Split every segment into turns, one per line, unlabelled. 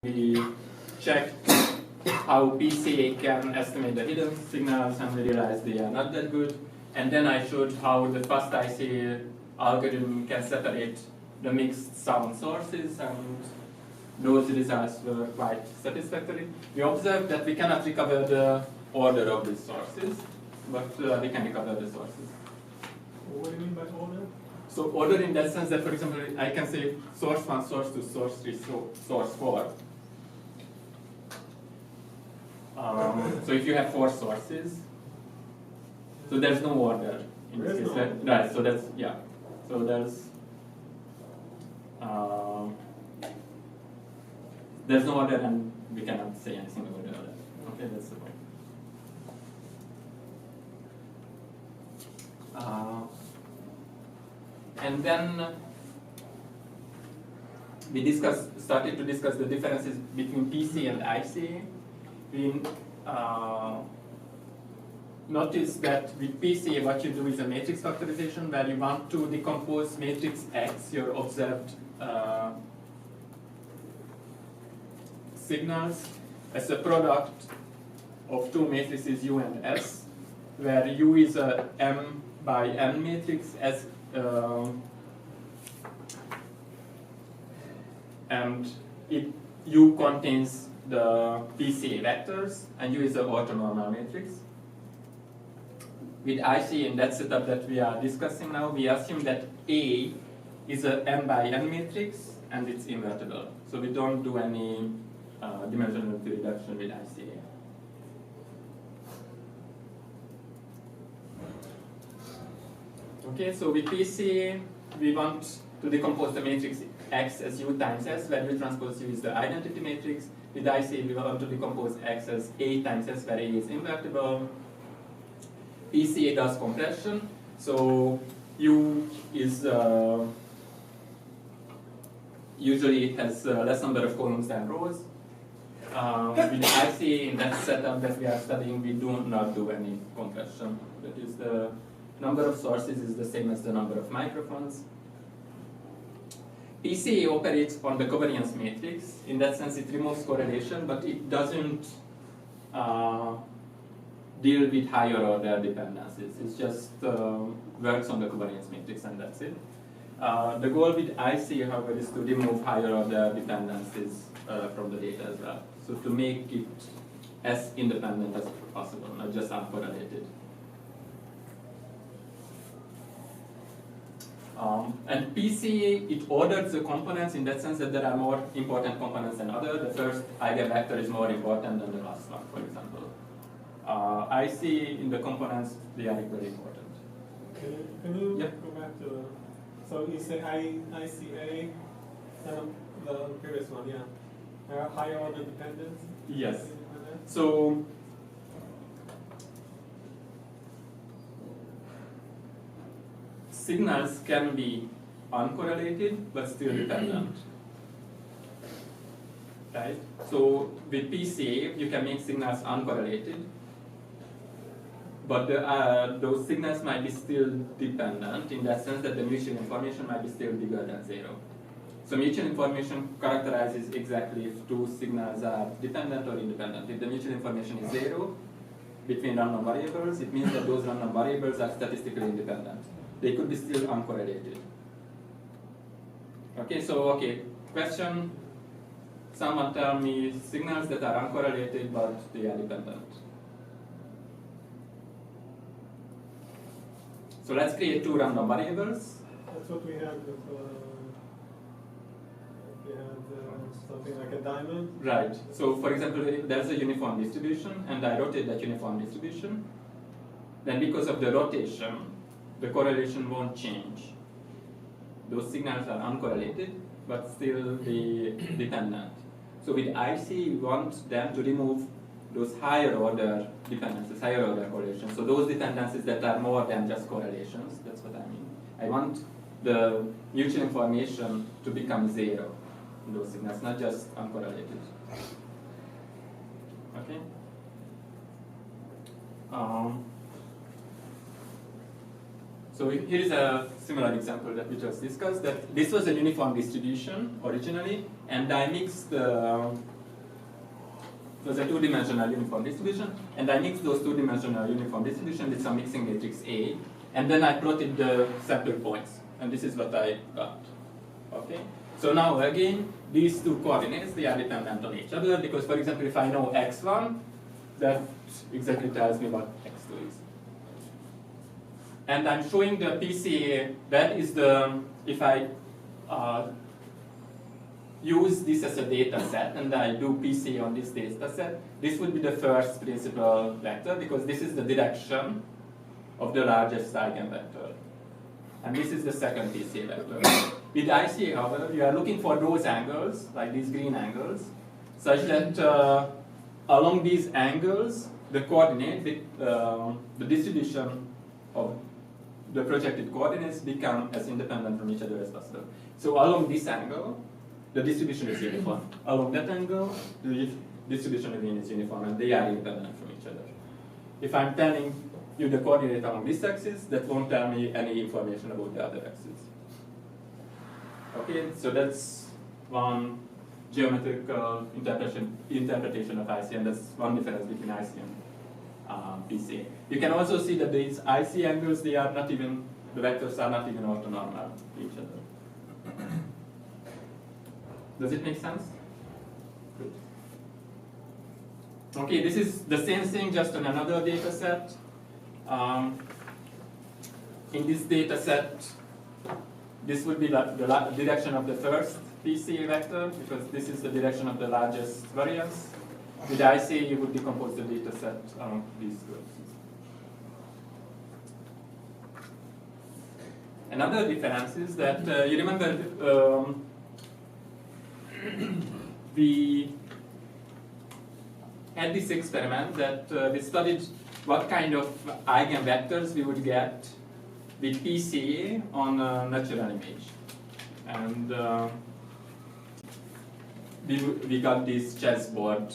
We checked how PCA can estimate the hidden signals, and we realized they are not that good. And then I showed how the fast ICA algorithm can separate the mixed sound sources, and those results were quite satisfactory. We observed that we cannot recover the order of the sources, but we can recover the sources.
What do you mean by order?
So order in that sense that, for example, I can say source 1, source 2, source 3, source 4. So if you have 4 sources, so there's no order in this case, right? Right, so that's, yeah. So there's no order, and we cannot say anything about the order. Okay, that's the point. And then we started to discuss the differences between PC and ICA. We noticed that with PCA, what you do is a matrix factorization, where you want to decompose matrix X, your observed signals, as a product of 2 matrices U and S, where U is a M by N matrix, as and U contains the PCA vectors, and U is an orthonormal matrix. With IC in that setup that we are discussing now, we assume that A is a M by N matrix, and it's invertible. So we don't do any dimensionality reduction with ICA. Okay, so with PCA, we want to decompose the matrix X as U times S, where U transpose U is the identity matrix. With ICA, we want to decompose X as A times S, where A is invertible. PCA does compression, so U is usually has less number of columns than rows. With ICA, in that setup that we are studying, we do not do any compression. That is, the number of sources is the same as the number of microphones. PCA operates on the covariance matrix. In that sense, it removes correlation, but it doesn't deal with higher order dependencies. It just works on the covariance matrix, and that's it. The goal with ICA, however, is to remove higher order dependencies from the data as well. So to make it as independent as possible, not just uncorrelated. And PCA, it orders the components in that sense that there are more important components than others. The first eigenvector is more important than the last one, for example. IC in the components, they are equally important.
Can you go back to, so you say ICA, the previous one, yeah. Higher order dependence?
Yes. So, signals can be uncorrelated but still dependent. Right? So with PCA, you can make signals uncorrelated, but those signals might be still dependent in that sense that the mutual information might be still bigger than 0. So mutual information characterizes exactly if 2 signals are dependent or independent. If the mutual information is 0 between random variables, it means that those random variables are statistically independent. They could be still uncorrelated. Okay, so question. Someone tell me signals that are uncorrelated but they are dependent. So let's create 2 random variables.
That's what we had with, we had something like a diamond.
Right. So for example, there's a uniform distribution, and I rotate that uniform distribution. Then because of the rotation, the correlation won't change. Those signals are uncorrelated, but still be dependent. So with IC, we want them to remove those higher order dependencies, higher order correlations. So those dependencies that are more than just correlations, that's what I mean. I want the mutual information to become 0 in those signals, not just uncorrelated. Okay? So here is a similar example that we just discussed, that this was a uniform distribution originally, and I mix the so the two-dimensional uniform distribution, and I mix those two-dimensional uniform distribution with some mixing matrix A, and then I plotted the sample points, and this is what I got. Okay. So now again, these two coordinates, they are dependent on each other, because for example, if I know x1, that exactly tells me what x2 is. And I'm showing the PCA, that is the, if I use this as a data set and I do PCA on this data set, this would be the first principal vector, because this is the direction of the largest eigenvector. And this is the second PCA vector. With ICA, however, you are looking for those angles, like these green angles, such that along these angles, the coordinate, the distribution of the projected coordinates become as independent from each other as possible. So along this angle, the distribution is uniform. Along that angle, the distribution again is uniform, and they are independent from each other. If I'm telling you the coordinate along this axis, that won't tell me any information about the other axis. Okay, so that's one geometrical interpretation of IC, and that's one difference between IC and PC. You can also see that these IC angles, they are not even, the vectors are not even orthonormal to each other. Does it make sense? Good. Okay, this is the same thing, just on another data set. In this data set, this would be the direction of the first PCA vector, because this is the direction of the largest variance. With ICA, you would decompose the data set along these two axes. Another difference is that, you remember, we had this experiment that we studied what kind of eigenvectors we would get with PCA on a natural image. And we got these chessboard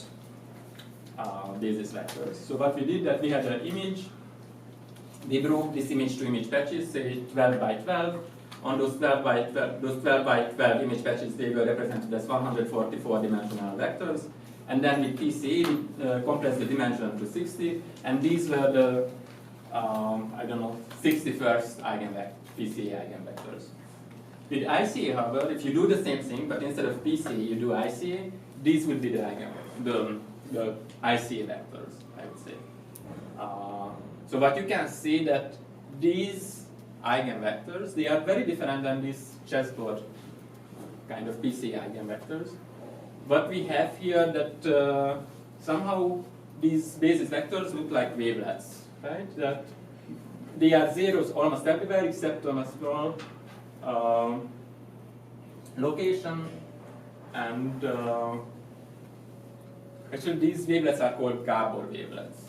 basis vectors. So what we did, that we had an image, we broke this image to image patches, say 12 by 12. On those 12 by 12 image patches, they were represented as 144 dimensional vectors. And then with PCA, we compressed the dimension to 60, and these were the, 61st PCA eigenvectors. With ICA, however, if you do the same thing, but instead of PCA, you do ICA, these will be the ICA vectors, I would say. So what you can see that these eigenvectors, they are very different than these chessboard kind of PCA eigenvectors. What we have here that somehow these basis vectors look like wavelets, right? That they are zeros almost everywhere except on a small location, and actually these wavelets are called Gabor wavelets.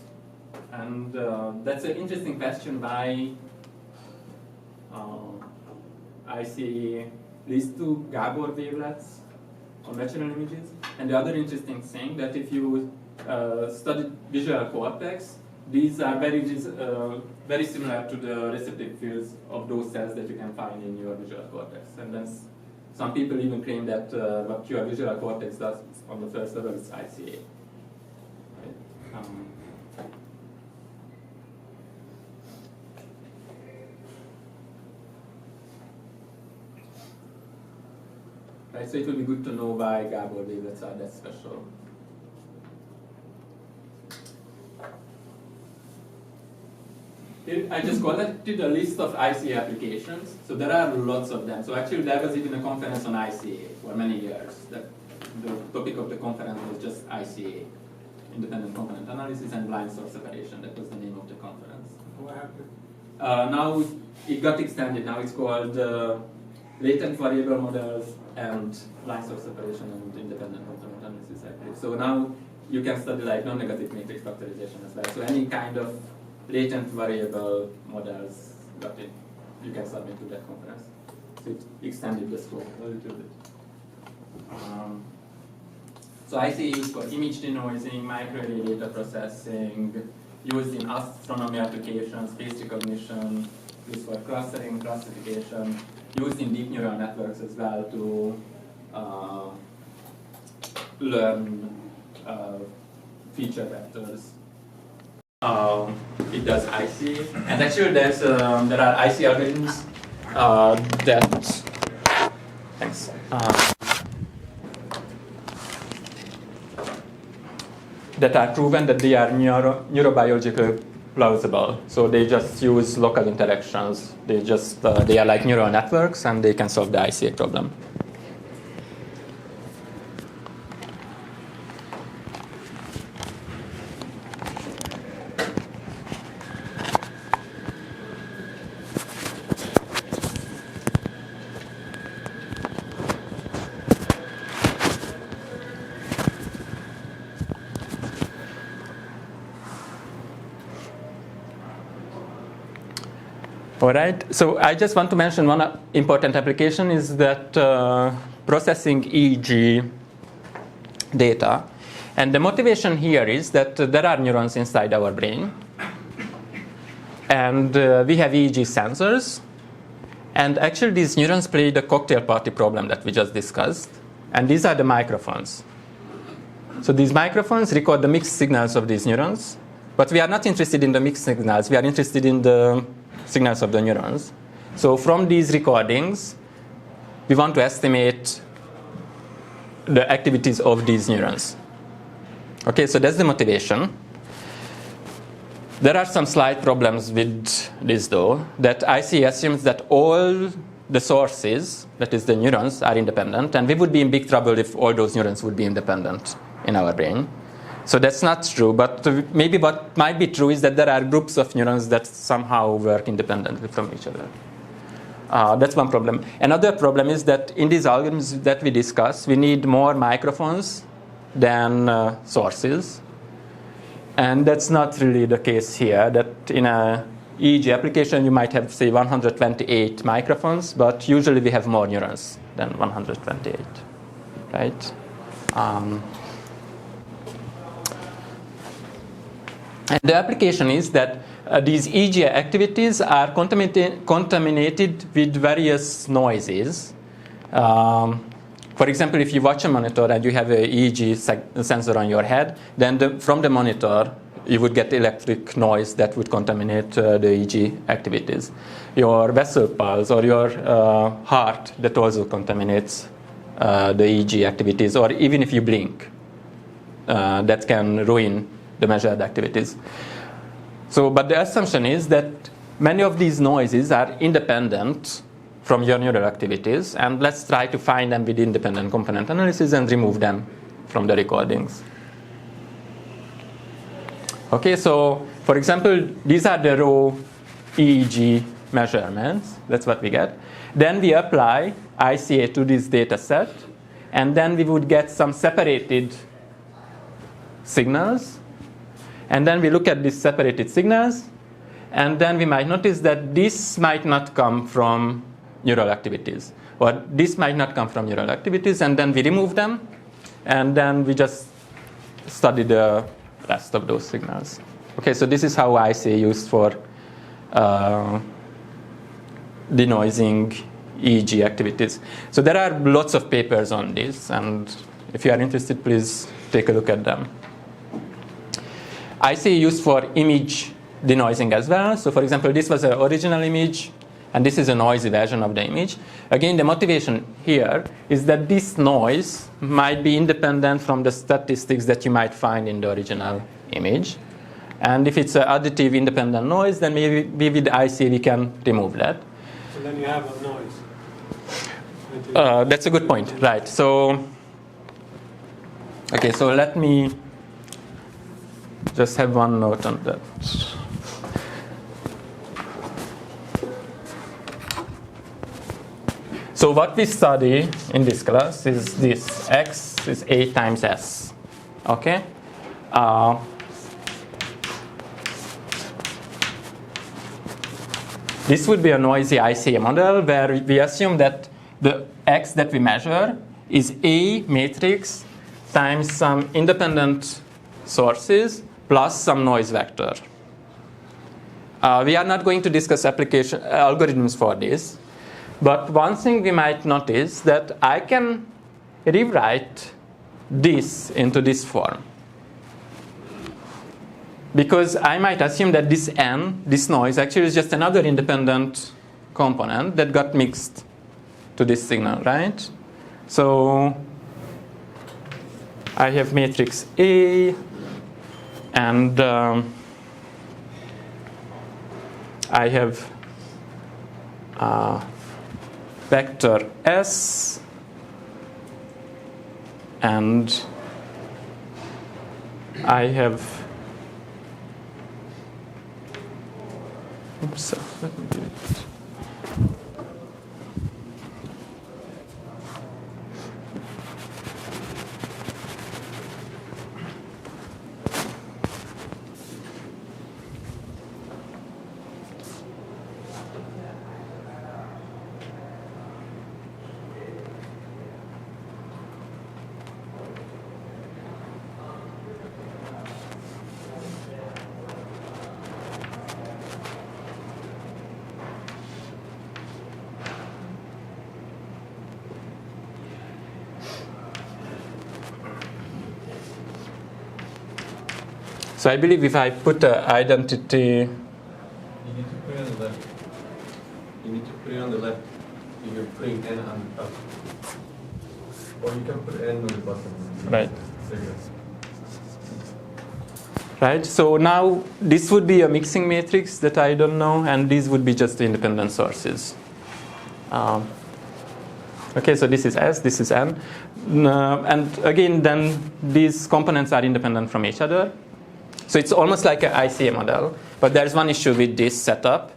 And that's an interesting question why I see these two Gabor wavelets on natural images. And the other interesting thing that if you study visual cortex, these are very similar to the receptive fields of those cells that you can find in your visual cortex. And then some people even claim that what your visual cortex does on the first level is ICA. Right? Right, so it will be good to know why Gabor wavelets are that special. I just collected a list of ICA applications. So there are lots of them. So actually there was even a conference on ICA for many years. The topic of the conference was just ICA, Independent Component Analysis and Blind Source Separation. That was the name of the conference.
What happened?
Now it got extended. Now it's called Latent Variable Models and Blind Source Separation and Independent Component Analysis, I believe. So now you can study like non-negative matrix factorization as well. So any kind of latent variable models that you can submit to that conference. So it extended the scope a little bit. So I see used for image denoising, microarray data processing, used in astronomy applications, face recognition, used for clustering, classification, used in deep neural networks as well to learn feature vectors. It does IC, and actually there are IC algorithms that are proven that they are neurobiologically plausible. So they just use local interactions. They are like neural networks, and they can solve the ICA problem. All right, so I just want to mention one important application is that processing EEG data. And the motivation here is that there are neurons inside our brain. And we have EEG sensors. And actually these neurons play the cocktail party problem that we just discussed. And these are the microphones. So these microphones record the mixed signals of these neurons. But we are not interested in the mixed signals. We are interested in the signals of the neurons. So from these recordings, we want to estimate the activities of these neurons. Okay, so that's the motivation. There are some slight problems with this though, that ICA assumes that all the sources, that is the neurons, are independent, and we would be in big trouble if all those neurons would be independent in our brain. So that's not true, but maybe what might be true is that there are groups of neurons that somehow work independently from each other. That's one problem. Another problem is that in these algorithms that we discuss, we need more microphones than sources. And that's not really the case here, that in a EEG application, you might have, say, 128 microphones, but usually we have more neurons than 128, right? And the application is that these EEG activities are contaminated with various noises. For example, if you watch a monitor and you have an EEG sensor on your head, then from the monitor, you would get electric noise that would contaminate the EEG activities. Your vessel pulse or your heart, that also contaminates the EEG activities, or even if you blink, that can ruin the measured activities. So, but the assumption is that many of these noises are independent from your neural activities, and let's try to find them with independent component analysis and remove them from the recordings. Okay, so for example, these are the raw EEG measurements. That's what we get. Then we apply ICA to this data set, and then we would get some separated signals. And then we look at these separated signals, and then we might notice that this might not come from neural activities, or this might not come from neural activities, and then we remove them, and then we just study the rest of those signals. Okay, so this is how ICA is used for denoising EEG activities. So there are lots of papers on this, and if you are interested, please take a look at them. ICA is used for image denoising as well. So for example, this was an original image, and this is a noisy version of the image. Again, the motivation here is that this noise might be independent from the statistics that you might find in the original image. And if it's an additive independent noise, then maybe with ICA we can remove that.
So then you have a noise.
That's a good point, right. So, okay, so let me just have one note on that. So what we study in this class is this. X is A times S. Okay? This would be a noisy ICA model where we assume that the X that we measure is A matrix times some independent sources plus some noise vector. We are not going to discuss application algorithms for this, but one thing we might notice that I can rewrite this into this form. Because I might assume that this n, this noise, actually is just another independent component that got mixed to this signal, right? So I have matrix A, and I have vector S, and I have, oops, let me do it. So I believe if I put an identity,
You need to put it on the left. You need to put it on the left. You're putting n on the top. Or you can put n on the bottom.
right?
There you go.
Right. So now this would be a mixing matrix that I don't know, and these would be just the independent sources. Okay, so this is S, this is N, and again, then these components are independent from each other. So it's almost like an ICA model, but there's one issue with this setup,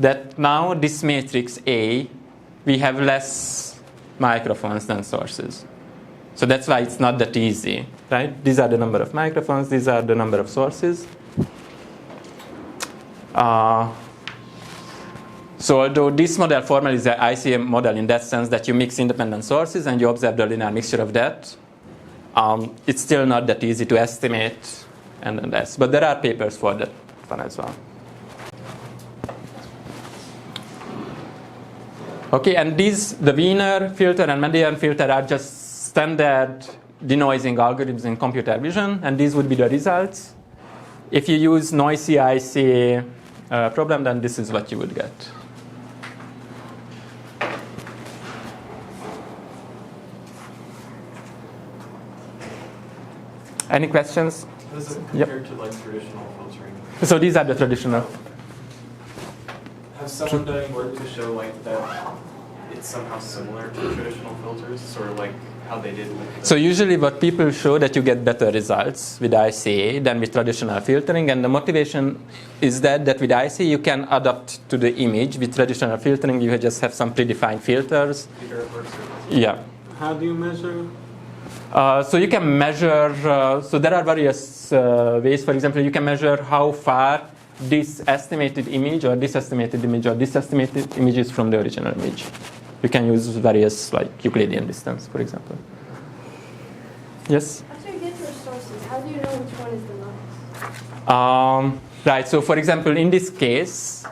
that now this matrix A, we have less microphones than sources. So that's why it's not that easy, right? These are the number of microphones, these are the number of sources. So although this model formally is an ICA model in that sense that you mix independent sources and you observe the linear mixture of that, it's still not that easy to estimate. And less. But there are papers for that one as well. Okay, and these, the Wiener filter and Median filter, are just standard denoising algorithms in computer vision, and these would be the results. If you use noisy ICA problem, then this is what you would get. Any questions?
How does it compare to like traditional filtering?
So these are the traditional.
Has someone done work to show like that it's somehow similar to traditional filters, sort of like how they did with
So usually what people show that you get better results with ICA than with traditional filtering, and the motivation is that with ICA you can adapt to the image. With traditional filtering you just have some predefined filters. Yeah.
How do you measure?
So you can measure, so there are various ways. For example, you can measure how far this estimated image or this estimated image or this estimated image is from the original image. You can use various, like Euclidean distance, for example. Yes?
After you get your sources, how do you know which one is the noise?
Right, so for example, in this case,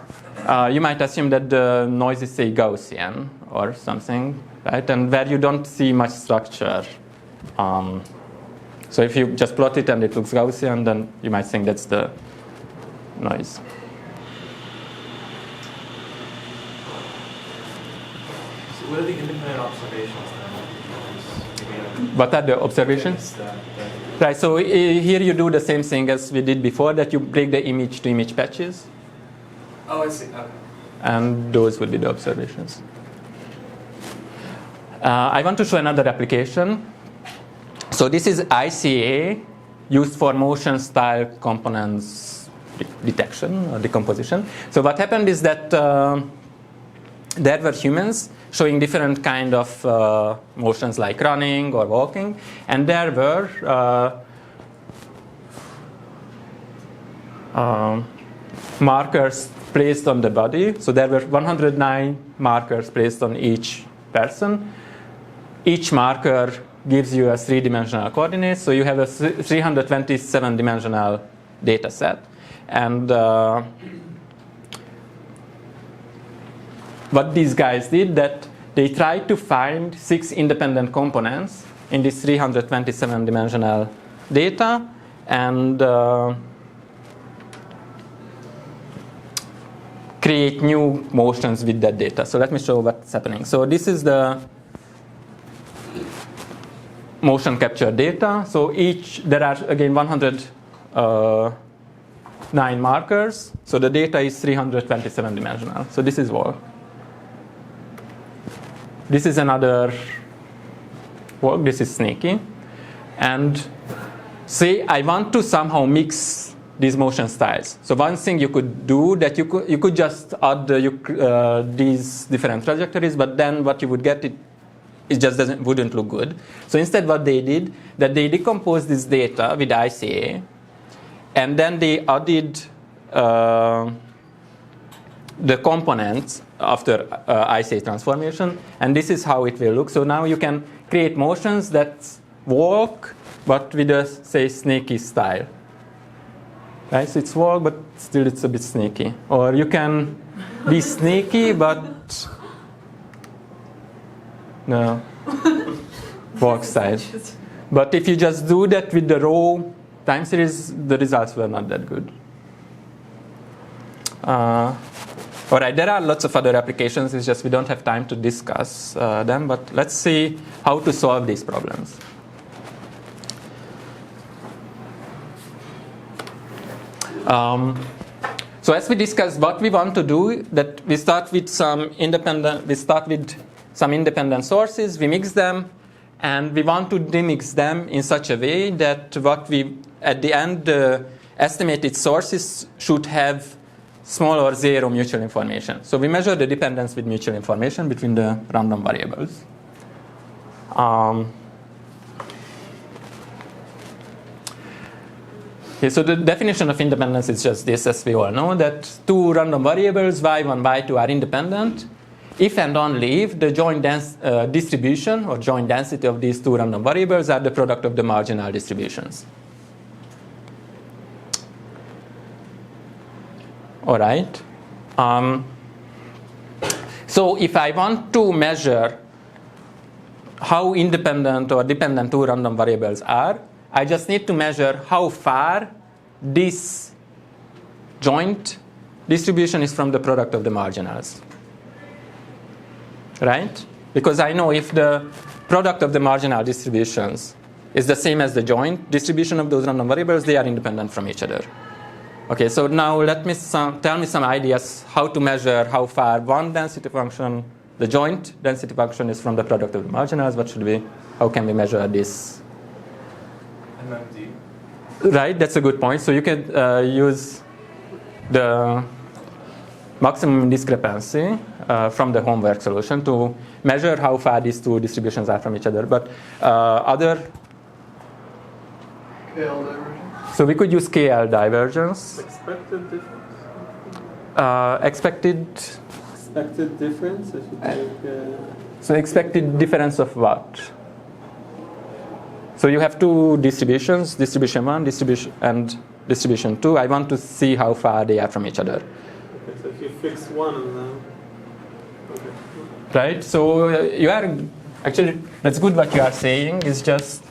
you might assume that the noise is, say, Gaussian or something, right? And where you don't see much structure. So if you just plot it and it looks Gaussian, then you might think that's the noise.
So what are the independent observations then?
What are the observations? Right, so here you do the same thing as we did before, that you break the image to image patches.
Oh, I see. Okay.
And those would be the observations. I want to show another application. So this is ICA used for motion style components detection or decomposition. So what happened is that there were humans showing different kind of motions like running or walking, and there were markers placed on the body. So there were 109 markers placed on each person. Each marker gives you a three-dimensional coordinate, so you have a 327-dimensional data set. And what these guys did, that they tried to find 6 independent components in this 327-dimensional data and create new motions with that data. So let me show what's happening. So this is the motion capture data. So there are again 109 markers. So the data is 327 dimensional. So this is walk. This is another walk. This is sneaky. And say I want to somehow mix these motion styles. So one thing you could do that you could just add these different trajectories, but then what you would get it just wouldn't look good. So instead, what they did that they decomposed this data with ICA, and then they added the components after ICA transformation, and this is how it will look. So now you can create motions that walk, but with a say sneaky style. Right, so it's walk, but still it's a bit sneaky. Or you can be sneaky, but no, walk style. But if you just do that with the raw time series, the results were not that good. All right, there are lots of other applications. It's just we don't have time to discuss them. But let's see how to solve these problems. So as we discussed, what we want to do that we start with some independent sources, we mix them, and we want to demix them in such a way that what we at the end estimated sources should have small or zero mutual information. So we measure the dependence with mutual information between the random variables. Okay, so the definition of independence is just this, as we all know, that two random variables, y1, y2, are independent if and only if the joint distribution or joint density of these two random variables are the product of the marginal distributions. All right. So if I want to measure how independent or dependent two random variables are, I just need to measure how far this joint distribution is from the product of the marginals. Right? Because I know if the product of the marginal distributions is the same as the joint distribution of those random variables, they are independent from each other. Okay, so now tell me some ideas how to measure how far one density function, the joint density function, is from the product of the marginals. How can we measure this?
MMD.
Right, that's a good point. So you can use the maximum discrepancy from the homework solution to measure how far these two distributions are from each other. But other...
KL divergence?
So we could use KL divergence.
Expected difference?
Expected
Difference? I should take,
So expected difference of what? So you have two distributions, distribution 1 and distribution 2. I want to see how far they are from each other.
Okay, so if you fix one of them, okay.
Right? So you are actually, that's good what you are saying. Is just,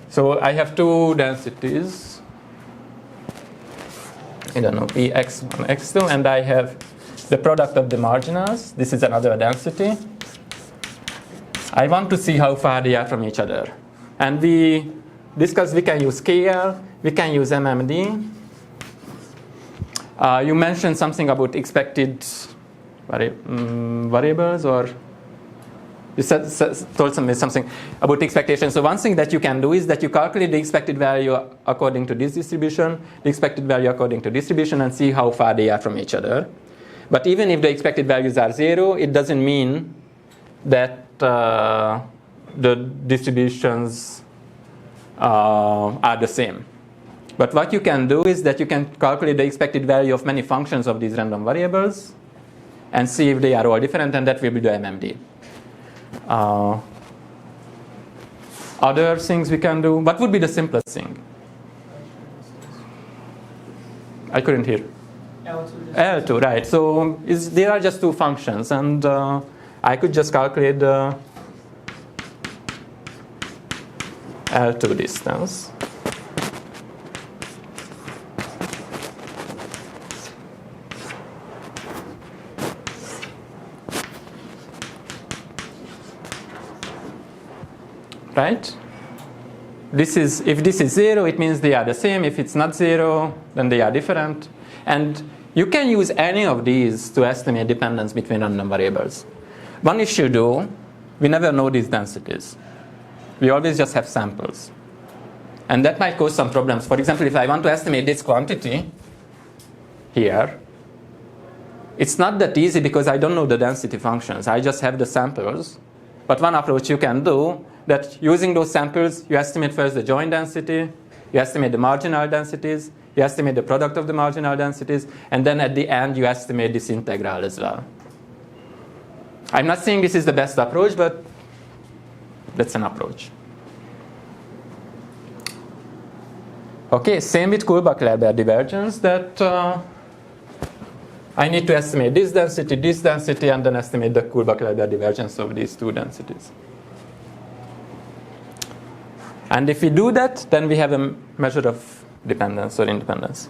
so I have two densities. I don't know, X1, X2, and I have the product of the marginals. This is another density. I want to see how far they are from each other. And we discussed we can use KL, we can use MMD. You mentioned something about expected variables, or you told me something about expectation. So one thing that you can do is that you calculate the expected value according to this distribution, the expected value according to distribution, and see how far they are from each other. But even if the expected values are 0, it doesn't mean that the distributions are the same. But what you can do is that you can calculate the expected value of many functions of these random variables and see if they are all different, and that will be the MMD. Other things we can do. What would be the simplest thing? I couldn't hear. L2, right. So there are just two functions, and I could just calculate the L2 distance. Right? This is, if this is 0, it means they are the same. If it's not 0, then they are different. And you can use any of these to estimate dependence between random variables. One issue though, we never know these densities. We always just have samples. And that might cause some problems. For example, if I want to estimate this quantity here, it's not that easy because I don't know the density functions. I just have the samples. But one approach you can do, that using those samples, you estimate first the joint density, you estimate the marginal densities, you estimate the product of the marginal densities, and then at the end you estimate this integral as well. I'm not saying this is the best approach, but that's an approach. Okay, same with Kullback-Leibler divergence, that I need to estimate this density, and then estimate the Kullback-Leibler divergence of these two densities. And if we do that, then we have a measure of dependence or independence.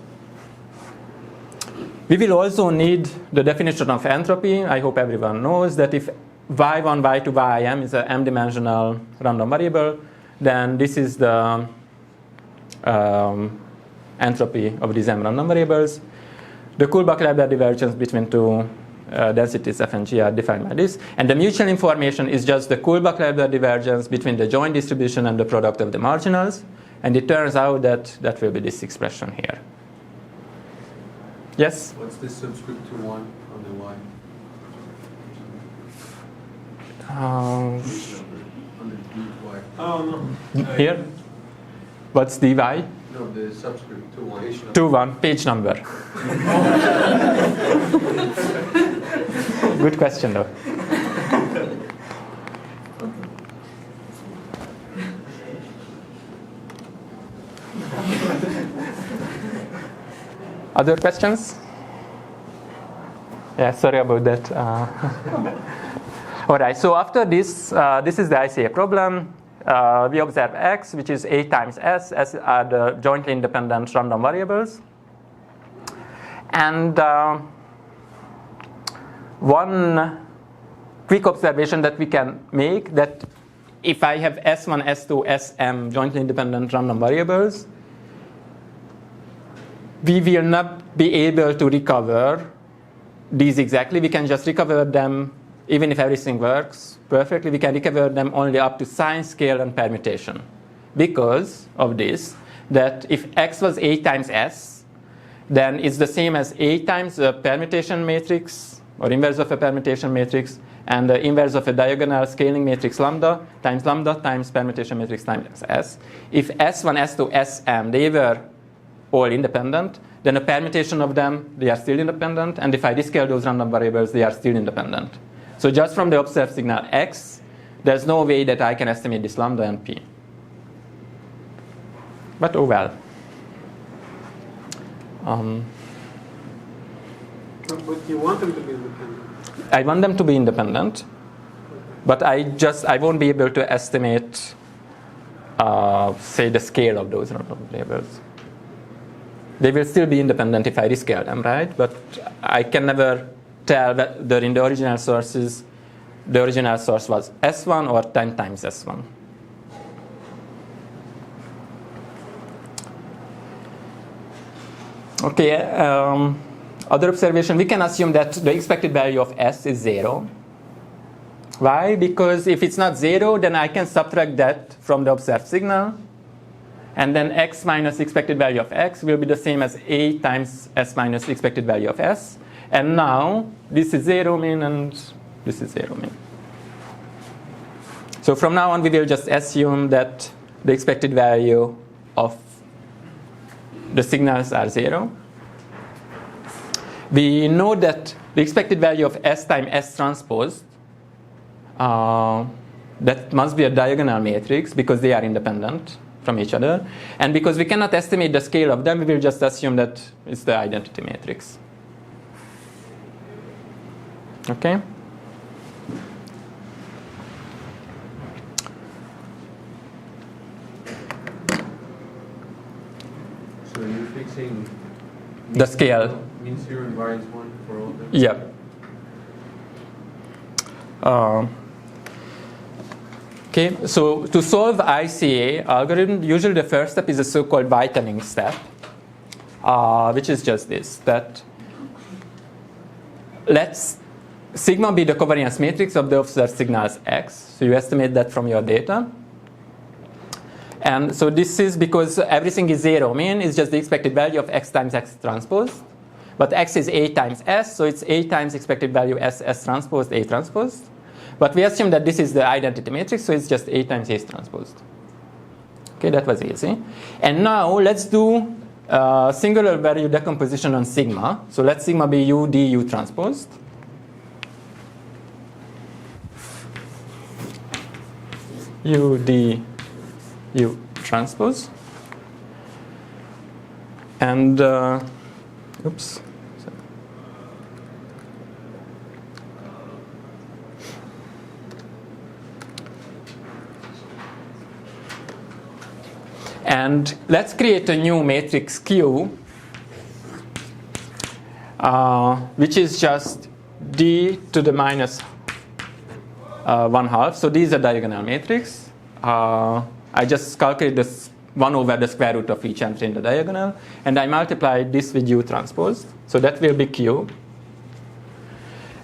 We will also need the definition of entropy. I hope everyone knows that if y1, y2, ym is an m-dimensional random variable, then this is the entropy of these m random variables. The Kullback-Leibler divergence between two densities f and g are defined by this. And the mutual information is just the Kullback-Leibler divergence between the joint distribution and the product of the marginals. And it turns out that that will be this expression here. Yes?
What's this subscript to 1 on the y? On the dy.
Oh, no.
Here? What's dy?
No, the subscript to 1.
To 1, page number. Good question, though. Other questions? Yeah, sorry about that. All right, so after this, this is the ICA problem. We observe x, which is A times S. S are the jointly independent random variables. And one quick observation that we can make, that if I have S1, S2, Sm jointly independent random variables, we will not be able to recover these exactly. We can just recover them, even if everything works perfectly, we can recover them only up to sign, scale, and permutation. Because of this, that if x was A times S, then it's the same as A times a permutation matrix, or inverse of a permutation matrix, and the inverse of a diagonal scaling matrix lambda times permutation matrix times S. If S1, S2, Sm, they were all independent, then a permutation of them, they are still independent, and if I rescale those random variables, they are still independent. So just from the observed signal x, there's no way that I can estimate this lambda and p. But oh well.
But you want them to be independent.
I want them to be independent, but I won't be able to estimate, say, the scale of those random variables. They will still be independent if I rescale them, right? But I can never tell whether in the original sources, the original source was S1 or 10 times S1. Okay, other observation, we can assume that the expected value of S is 0. Why? Because if it's not 0, then I can subtract that from the observed signal. And then x minus expected value of x will be the same as A times S minus expected value of S. And now, this is 0 mean and this is 0 mean. So from now on, we will just assume that the expected value of the signals are 0. We know that the expected value of S times S transpose, that must be a diagonal matrix because they are independent from each other. And because we cannot estimate the scale of them, we will just assume that it's the identity matrix. Okay?
So you're fixing
the scale.
Mean zero and variance 1 for all of them?
Yeah. Okay, so to solve ICA algorithm, usually the first step is a so-called whitening step, which is just this, that let's sigma be the covariance matrix of the observed signals x. So you estimate that from your data. And so this is because everything is 0. Mean is just the expected value of x times x transpose. But x is A times S, so it's A times expected value S, S transposed, A transposed. But we assume that this is the identity matrix, so it's just A times A transposed. Okay, that was easy. And now let's do singular value decomposition on sigma. So let sigma be U, D, U transposed. U, D, U transpose. And, oops. And let's create a new matrix Q, which is just D to the minus 1/2. So these are diagonal matrix. I just calculate this 1 over the square root of each entry in the diagonal, and I multiply this with U transpose. So that will be Q.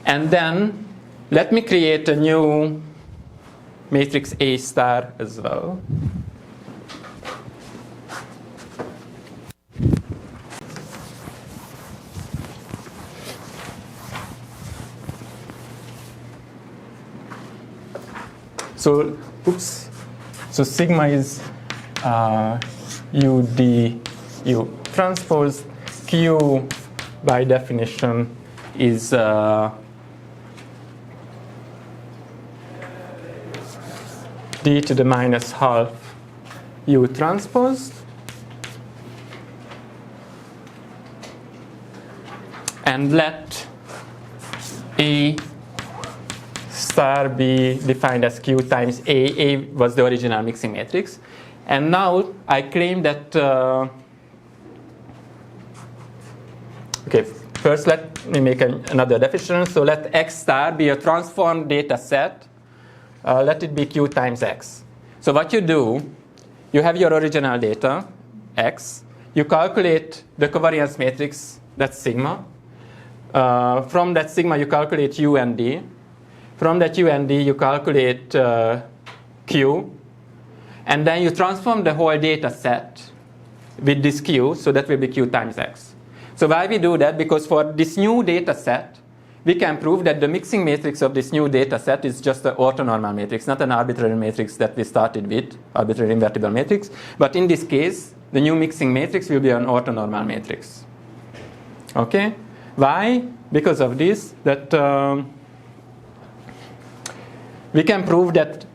And then let me create a new matrix A star as well. So, oops. So sigma is U, D, U transpose. Q, by definition, is D to the minus 1/2 U transpose. And let A star be defined as Q times A. A was the original mixing matrix. And now I claim that, okay, first let me make another definition. So let X star be a transformed data set. Let it be Q times X. So what you do, you have your original data, X. You calculate the covariance matrix, that's sigma. From that sigma, you calculate U and D. From that U and D, you calculate Q. And then you transform the whole data set with this Q, so that will be Q times X. So why we do that? Because for this new data set, we can prove that the mixing matrix of this new data set is just an orthonormal matrix, not an arbitrary matrix that we started with, arbitrary invertible matrix. But in this case, the new mixing matrix will be an orthonormal matrix. Okay? Why? Because of this, that we can prove that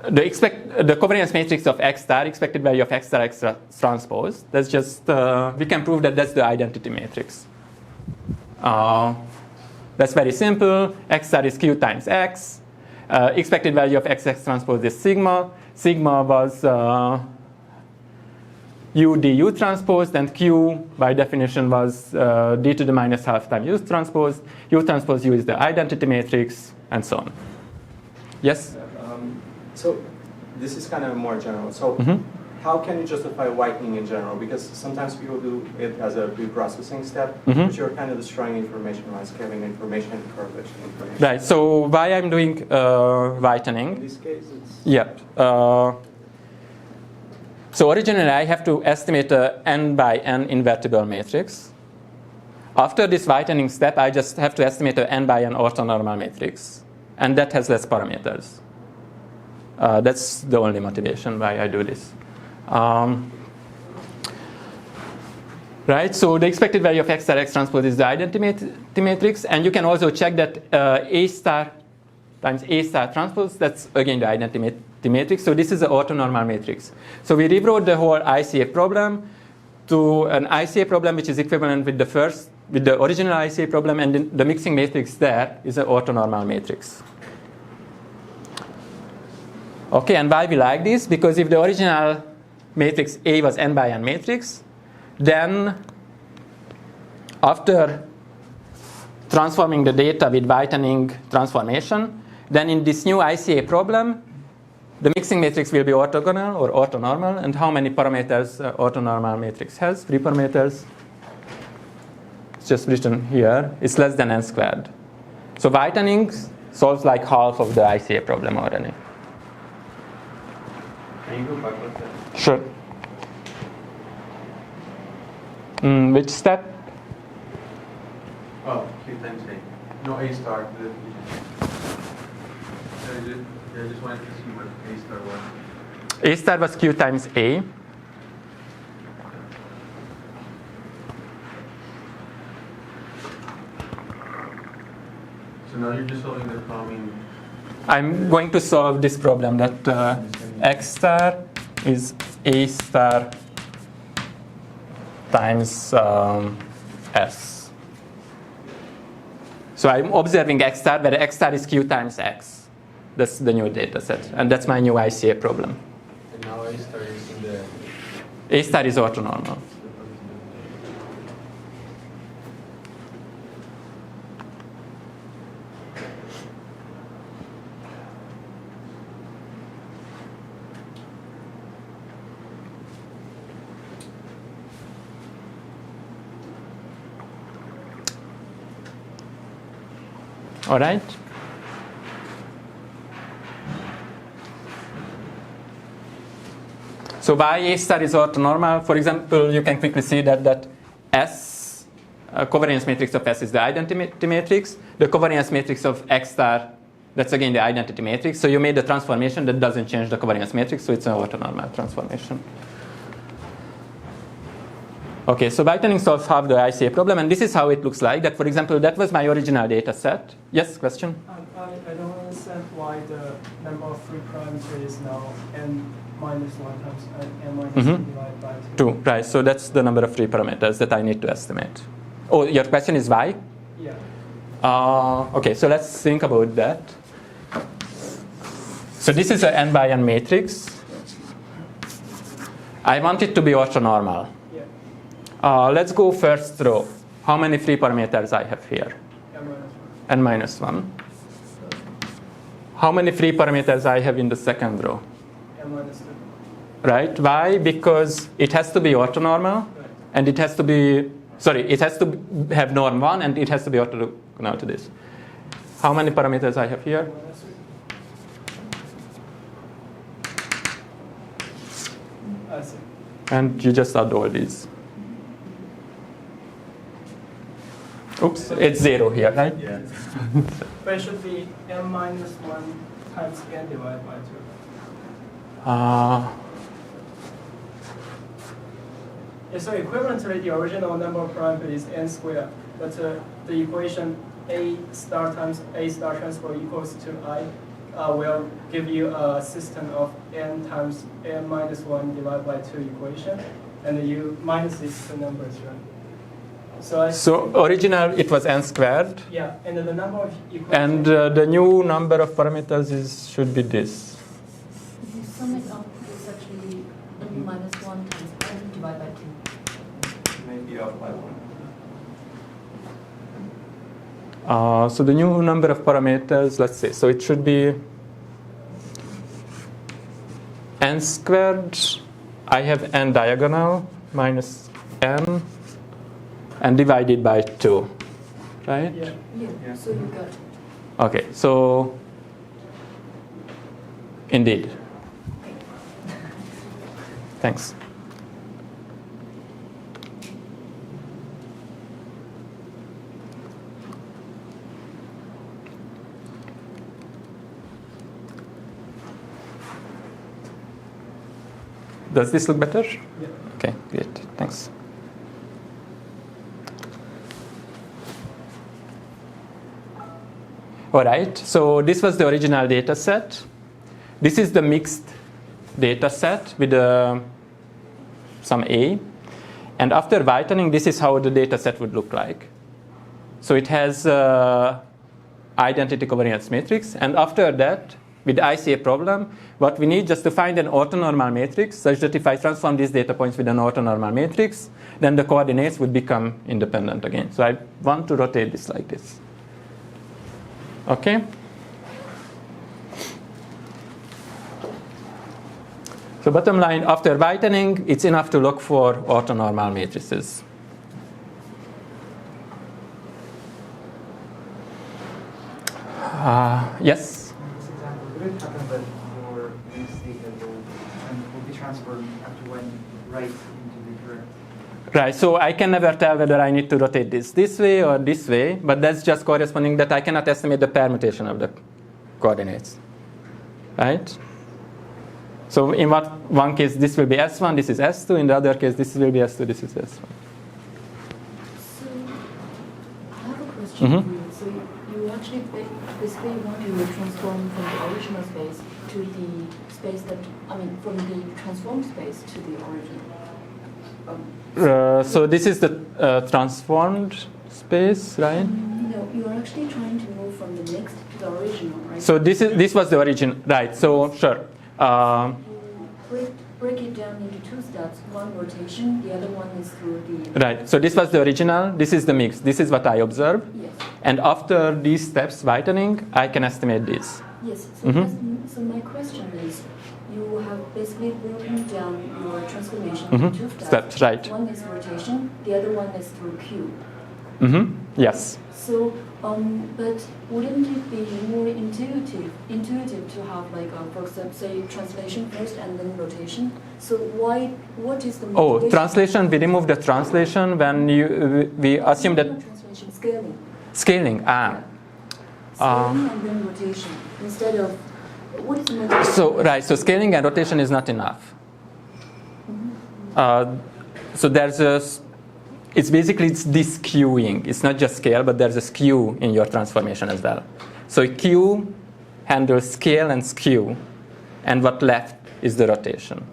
the covariance matrix of X star, expected value of X star X transpose, that's just, we can prove that that's the identity matrix. That's very simple. X star is Q times X. Expected value of X transpose is sigma. Sigma was U D U transpose, and Q by definition was D to the minus 1/2 times U transpose. U transpose U is the identity matrix, and so on. Yes?
So this is kind of more general. So how can you justify whitening in general? Because sometimes people do it as a pre-processing step, but you're kind of destroying information, right? Scaling information, correlation information.
Right. So why I'm doing whitening?
In this case, it's...
Yep. So originally I have to estimate a n by n invertible matrix. After this whitening step, I just have to estimate a n by n orthonormal matrix. And that has less parameters. That's the only motivation why I do this. Right, so the expected value of X star X transpose is the identity matrix, and you can also check that A star times A star transpose, that's again the identity matrix. So this is an orthonormal matrix. So we rewrote the whole ICA problem to an ICA problem which is equivalent with the original ICA problem, and the mixing matrix there is an orthonormal matrix. Okay, and why we like this? Because if the original matrix A was n by n matrix, then after transforming the data with whitening transformation, then in this new ICA problem, the mixing matrix will be orthogonal or orthonormal. And how many parameters orthonormal matrix has? 3 parameters. It's just written here. It's less than n squared. So whitening solves like half of the ICA problem already.
Can you go back with that?
Sure. Which step?
Oh, Q times A. No, A star. I just wanted to see what A star was.
A star was Q times A.
So now you're just solving the problem.
I'm going to solve this problem that X star is A star times S. So I'm observing X star where X star is Q times X. That's the new data set. And that's my new ICA problem.
And now A star is in the...
A star is orthonormal. All right. So why A star is orthonormal? For example, you can quickly see that S, covariance matrix of S is the identity matrix. The covariance matrix of X star, that's again the identity matrix. So you made a transformation that doesn't change the covariance matrix, so it's an orthonormal transformation. Okay, so whitening solves half the ICA problem, and this is how it looks like. That, for example, that was my original data set. Yes, question?
I don't understand why the number of free parameters is now n minus 1 times n minus 2 divided by 2.
2, right. So that's the number of free parameters that I need to estimate. Oh, your question is why?
Yeah.
Okay, so let's think about that. So this is an n by n matrix. I want it to be orthonormal. Let's go first row. How many free parameters I have here? N minus 1. How many free parameters I have in the second row?
N minus 2.
Right? Why? Because it has to be orthonormal, and it has to be, it has to have norm 1, and it has to be orthogonal to this. How many parameters I have here?
I see.
And you just add all these. Oops, it's 0 here, right?
Yeah.
But it should be n minus 1 times n divided by 2. So equivalently, the original number of parameters is n squared, but the equation A star times A star transpose equals to I will give you a system of n times n minus 1 divided by 2 equation, and you minus these two numbers, right? So
original, it was n squared.
Yeah, and the number of equations.
And the new number of parameters should be this.
If you sum it up, it's actually n minus 1 times n divided by 2.
Maybe off by 1.
So the new number of parameters, let's say, so it should be n squared. I have n diagonal minus n. And divided by 2, right?
Yeah. So you got.
Okay, so indeed. Thanks. Does this look better?
Yeah.
Okay, great. Thanks. All right, so this was the original data set. This is the mixed data set with some A. And after whitening, this is how the data set would look like. So it has identity covariance matrix. And after that, with the ICA problem, what we need just to find an orthonormal matrix such that if I transform these data points with an orthonormal matrix, then the coordinates would become independent again. So I want to rotate this like this. Okay? So bottom line, after whitening, it's enough to look for orthonormal matrices. Yes?
In this example, could it happen that your base data will be transferred after when right into the correct?
Right, so I can never tell whether I need to rotate this way or this way, but that's just corresponding that I cannot estimate the permutation of the coordinates. Right? So in one case, this will be S1, this is S2. In the other case, this will be S2, this is S1.
So I have a question for you. So you actually basically want to transform from the original space to the space that, from the transformed space to the original.
So this is the transformed space, right?
No, you are actually trying to move from the mixed to the original, right?
So this was the origin, right? So sure.
Break it down into two steps. One rotation, the other one is through the.
Right. So this was the original. This is the mix. This is what I observe.
Yes.
And after these steps whitening, I can estimate this.
Yes. So, so my question is, you have basically broken down your transformation into two steps.
Right.
One is rotation, the other one is through Q.
Yes.
So, but wouldn't it be more intuitive to have for example, say translation first and then rotation? So what is the motivation?
Translation, we remove the translation when we assume that...
Translation, scaling.
Scaling,
Scaling and then rotation, instead of, what is the motivation?
So scaling and rotation is not enough. So there's it's this skewing. It's not just scale, but there's a skew in your transformation as well. So Q handles scale and skew, and what left is the rotation.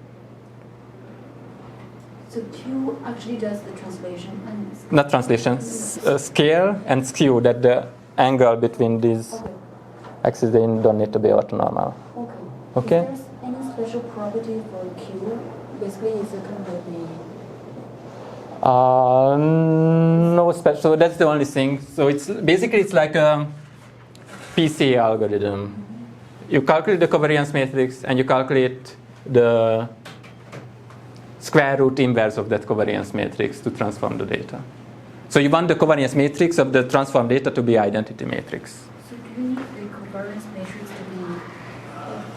So Q actually does the translation and...
Not translation, scale and skew, that the angle between these axes, they don't need to be orthonormal. Okay?
Is there any special property for Q? Basically, is it going to be...
No special. So that's the only thing. So it's like a PCA algorithm. You calculate the covariance matrix and you calculate the square root inverse of that covariance matrix to transform the data. So you want the covariance matrix of the transformed data to be identity matrix.
So do you need the covariance matrix to be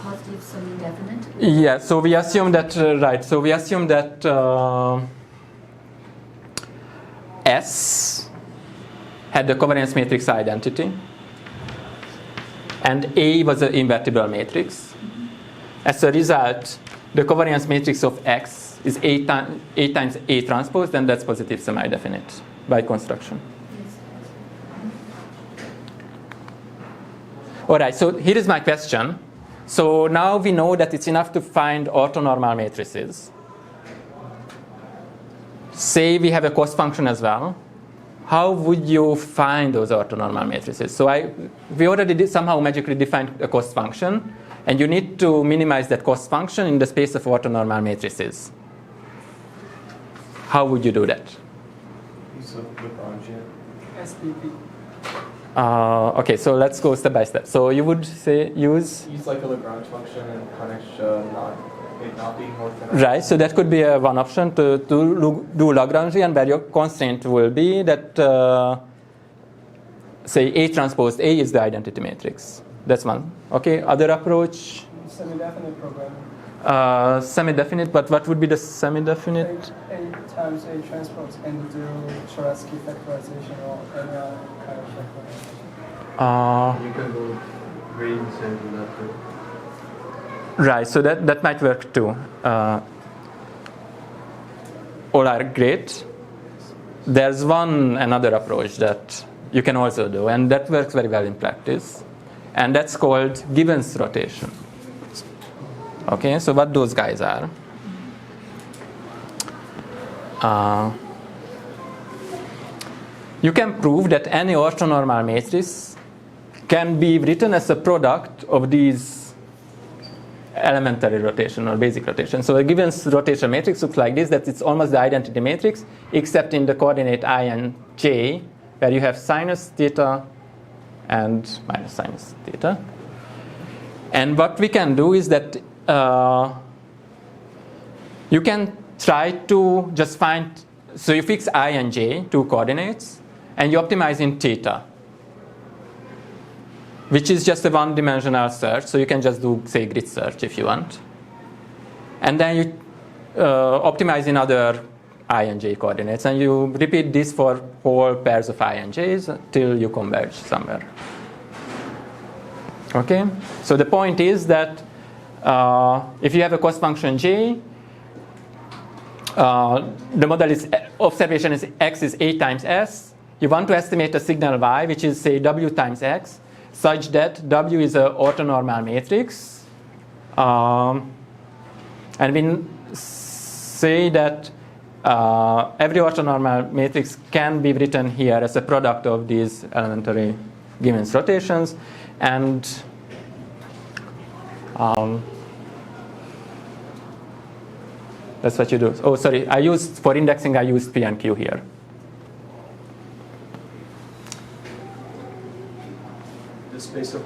positive semi-definite?
Yeah. So we assume that right. So we assume that. S had the covariance matrix identity, and A was an invertible matrix. As a result, the covariance matrix of X is A times A transpose, then that's positive semi-definite by construction.
Yes.
All right, so here is my question. So now we know that it's enough to find orthonormal matrices. Say we have a cost function as well. How would you find those orthonormal matrices? So we already somehow magically defined a cost function, and you need to minimize that cost function in the space of orthonormal matrices. How would you do that?
Use of Lagrangian.
SDP.
Okay, so let's go step by step. So you would say use
like a Lagrange function and punish it not being orthonormal.
right. So that could be one option to do Lagrangian, where your constraint will be that say A transpose A is the identity matrix. That's one. Okay. Other approach.
Semi-definite programming.
Semi-definite, but what would be the semi-definite?
A times A transpose and do Cholesky factorization or any other kind of factorization.
You can go gradients and do that too.
Right, so that might work too. All are great. There's another approach that you can also do, and that works very well in practice, and that's called Gibbons rotation. Okay, so what those guys are. You can prove that any orthonormal matrix can be written as a product of these elementary rotation or basic rotation. So a given rotation matrix looks like this, that it's almost the identity matrix, except in the coordinate I and j, where you have sinus theta and minus sinus theta. And what we can do is that you can try to just find, so you fix I and j, 2 coordinates, and you optimize in theta, which is just a one-dimensional search, so you can just do, say, grid search if you want. And then you optimize in other I and j coordinates, and you repeat this for whole pairs of I and j's till you converge somewhere. Okay? So the point is that if you have a cost function j, the model is, observation is x is a times s. You want to estimate a signal y, which is, say, w times x, such that W is an orthonormal matrix. And we say that every orthonormal matrix can be written here as a product of these elementary given rotations. And that's what you do. Oh, sorry, for indexing, I used P and Q here.
Space of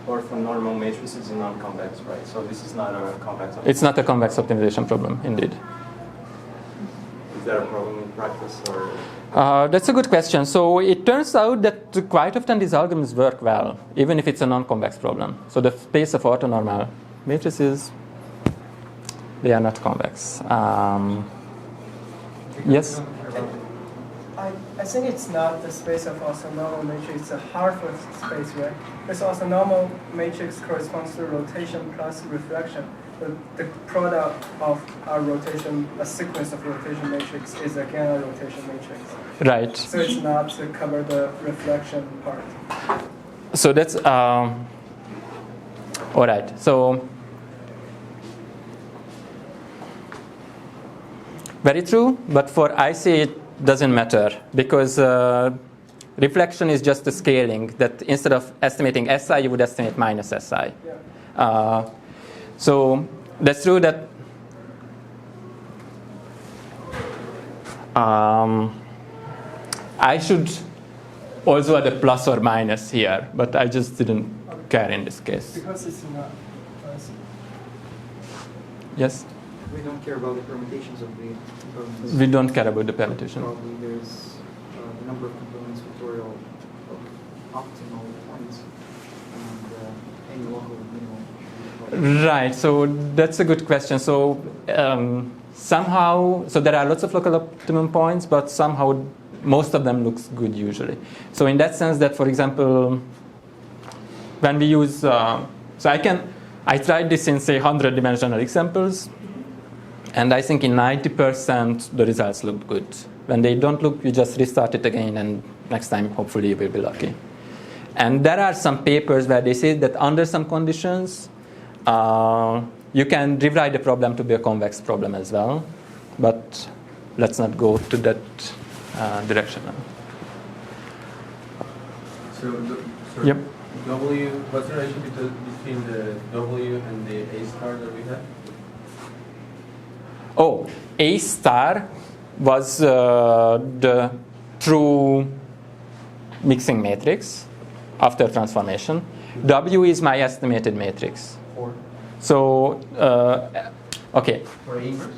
orthonormal matrices is non-convex, right? So this is not a convex.
It's not a convex optimization problem, indeed.
Is that a problem in practice, or?
That's a good question. So it turns out that quite often these algorithms work well, even if it's a non-convex problem. So the space of orthonormal matrices, they are not convex. Yes?
I think it's not the space of orthonormal matrix, it's a Hartford space, right? This orthonormal matrix corresponds to rotation plus reflection. The product of a rotation, a sequence of rotation matrix is again a rotation matrix.
Right.
So it's not to cover the reflection part.
So that's, all right. So, very true, but for ICA it doesn't matter, because reflection is just a scaling that instead of estimating SI, you would estimate minus SI. Yeah. So that's true that I should also add a plus or minus here, but I just didn't care in this case.
Because it's not.
Yes?
We don't care about the permutations of the components.
We don't care about the permutation.
Probably there's the number of components factorial of optimal points and any local minimum.
Right, so that's a good question. So somehow, so there are lots of local optimum points, but somehow most of them looks good usually. So in that sense that, for example, when we use, so I tried this in, say, 100-dimensional examples, and I think in 90% the results look good. When they don't look, you just restart it again, and next time, hopefully, you will be lucky. And there are some papers where they say that under some conditions, you can rewrite the problem to be a convex problem as well. But let's not go to that direction now.
So
yep.
W, what's the relation between the W and the A star that we had?
Oh, A star was the true mixing matrix after transformation. W is my estimated matrix. So, okay.
For A inverse?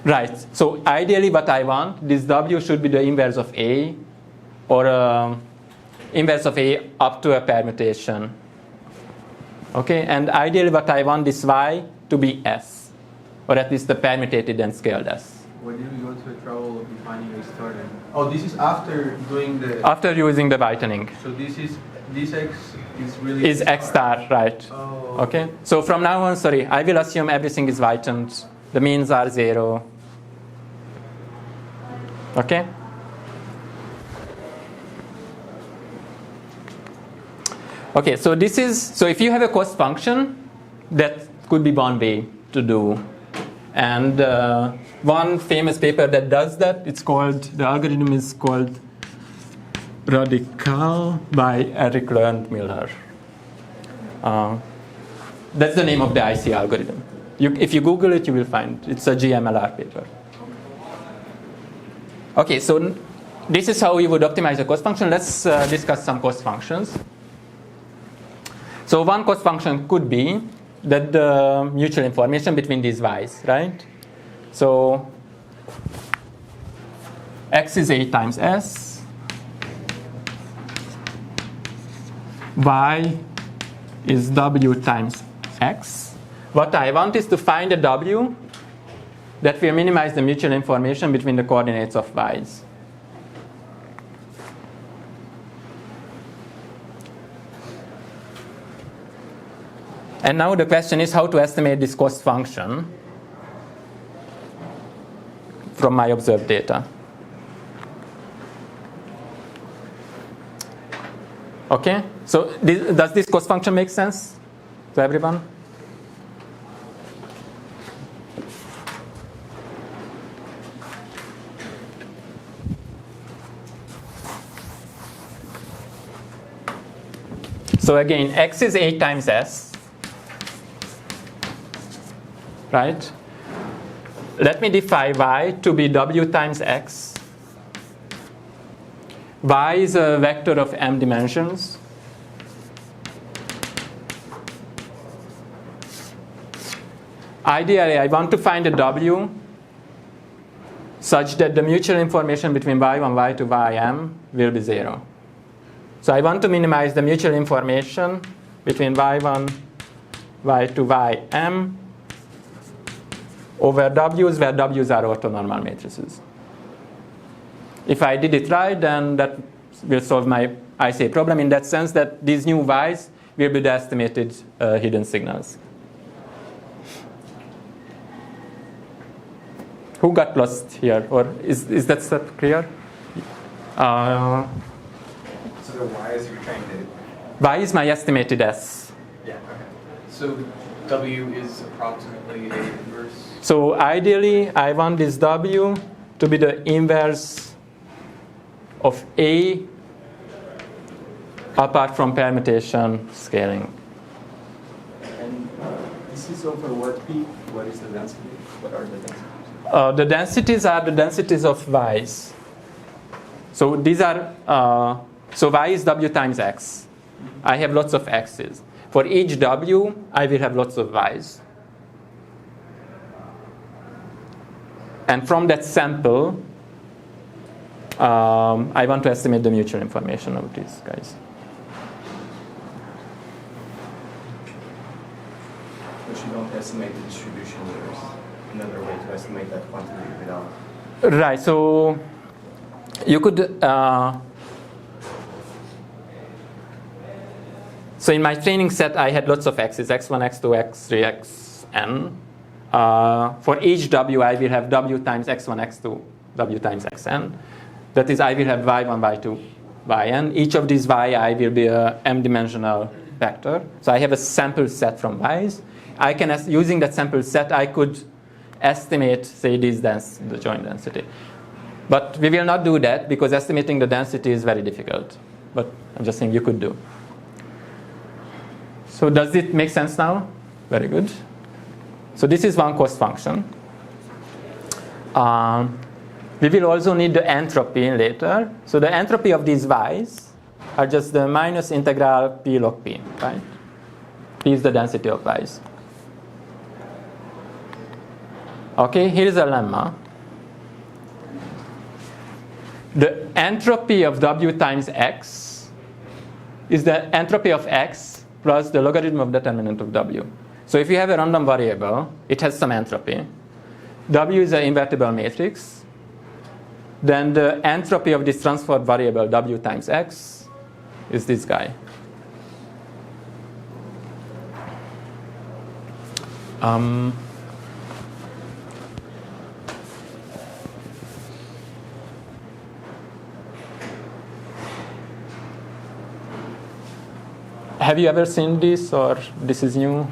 Right. So ideally what I want, this W should be the inverse of A, or inverse of A up to a permutation. Okay, and ideally what I want this Y to be S, or at least the permutated and scaled S.
Why did we go to the trouble of defining A star then? Oh, this is after doing the...
After using the whitening.
So this X is really...
Is X star, right.
Oh.
Okay, so from now on, sorry, I will assume everything is whitened. The means are 0. Okay? Okay, so this is, so if you have a cost function, that could be one way to do. And one famous paper that does that, it's called, the algorithm is called Radical by Eric Learned Miller. That's the name of the ICA algorithm. If you Google it, you will find it's a GMLR paper. Okay, so this is how we would optimize a cost function. Let's discuss some cost functions. So one cost function could be that the mutual information between these y's, right? So x is A times S, y is W times X. What I want is to find a W that will minimize the mutual information between the coordinates of y's. And now the question is how to estimate this cost function from my observed data. Okay, so does this cost function make sense to everyone? So again, x is A times S, right? Let me define y to be W times X. Y is a vector of m dimensions. Ideally, I want to find a W such that the mutual information between y1, y2, ym will be 0. So I want to minimize the mutual information between y1, y2, ym over w's where w's are orthonormal matrices. If I did it right, then that will solve my ICA problem in that sense that these new y's will be the estimated hidden signals. Who got lost here? Or is that step clear?
So the y is you're trying to...
Y is my estimated S.
Yeah, okay. So W is approximately A inverse?
So ideally, I want this W to be the inverse of A apart from permutation scaling.
And this is over what peak? What is the density? What are the densities?
The densities are the densities of y's. So these are, so y is W times X. I have lots of X's. For each W, I will have lots of y's. And from that sample, I want to estimate the mutual information of these guys.
But you don't estimate the distribution. There's another way to estimate that quantity without.
Right. So you could. So in my training set, I had lots of x's: x1, x2, x3, xn. For each w, I will have w times x1, x2, w times xn. That is, I will have y1, y2, yn. Each of these yi will be a m-dimensional vector. So I have a sample set from y's. I can, using that sample set, I could estimate, say, the joint density. But we will not do that because estimating the density is very difficult. But I'm just saying you could do. So does it make sense now? Very good. So this is one cost function. We will also need the entropy later. So the entropy of these y's are just the minus integral p log p, right? P is the density of y's. Okay, here is a lemma. The entropy of w times x is the entropy of x plus the logarithm of determinant of w. So if you have a random variable, it has some entropy. W is an invertible matrix. Then the entropy of this transformed variable w times x is this guy. Have you ever seen this, or this is new?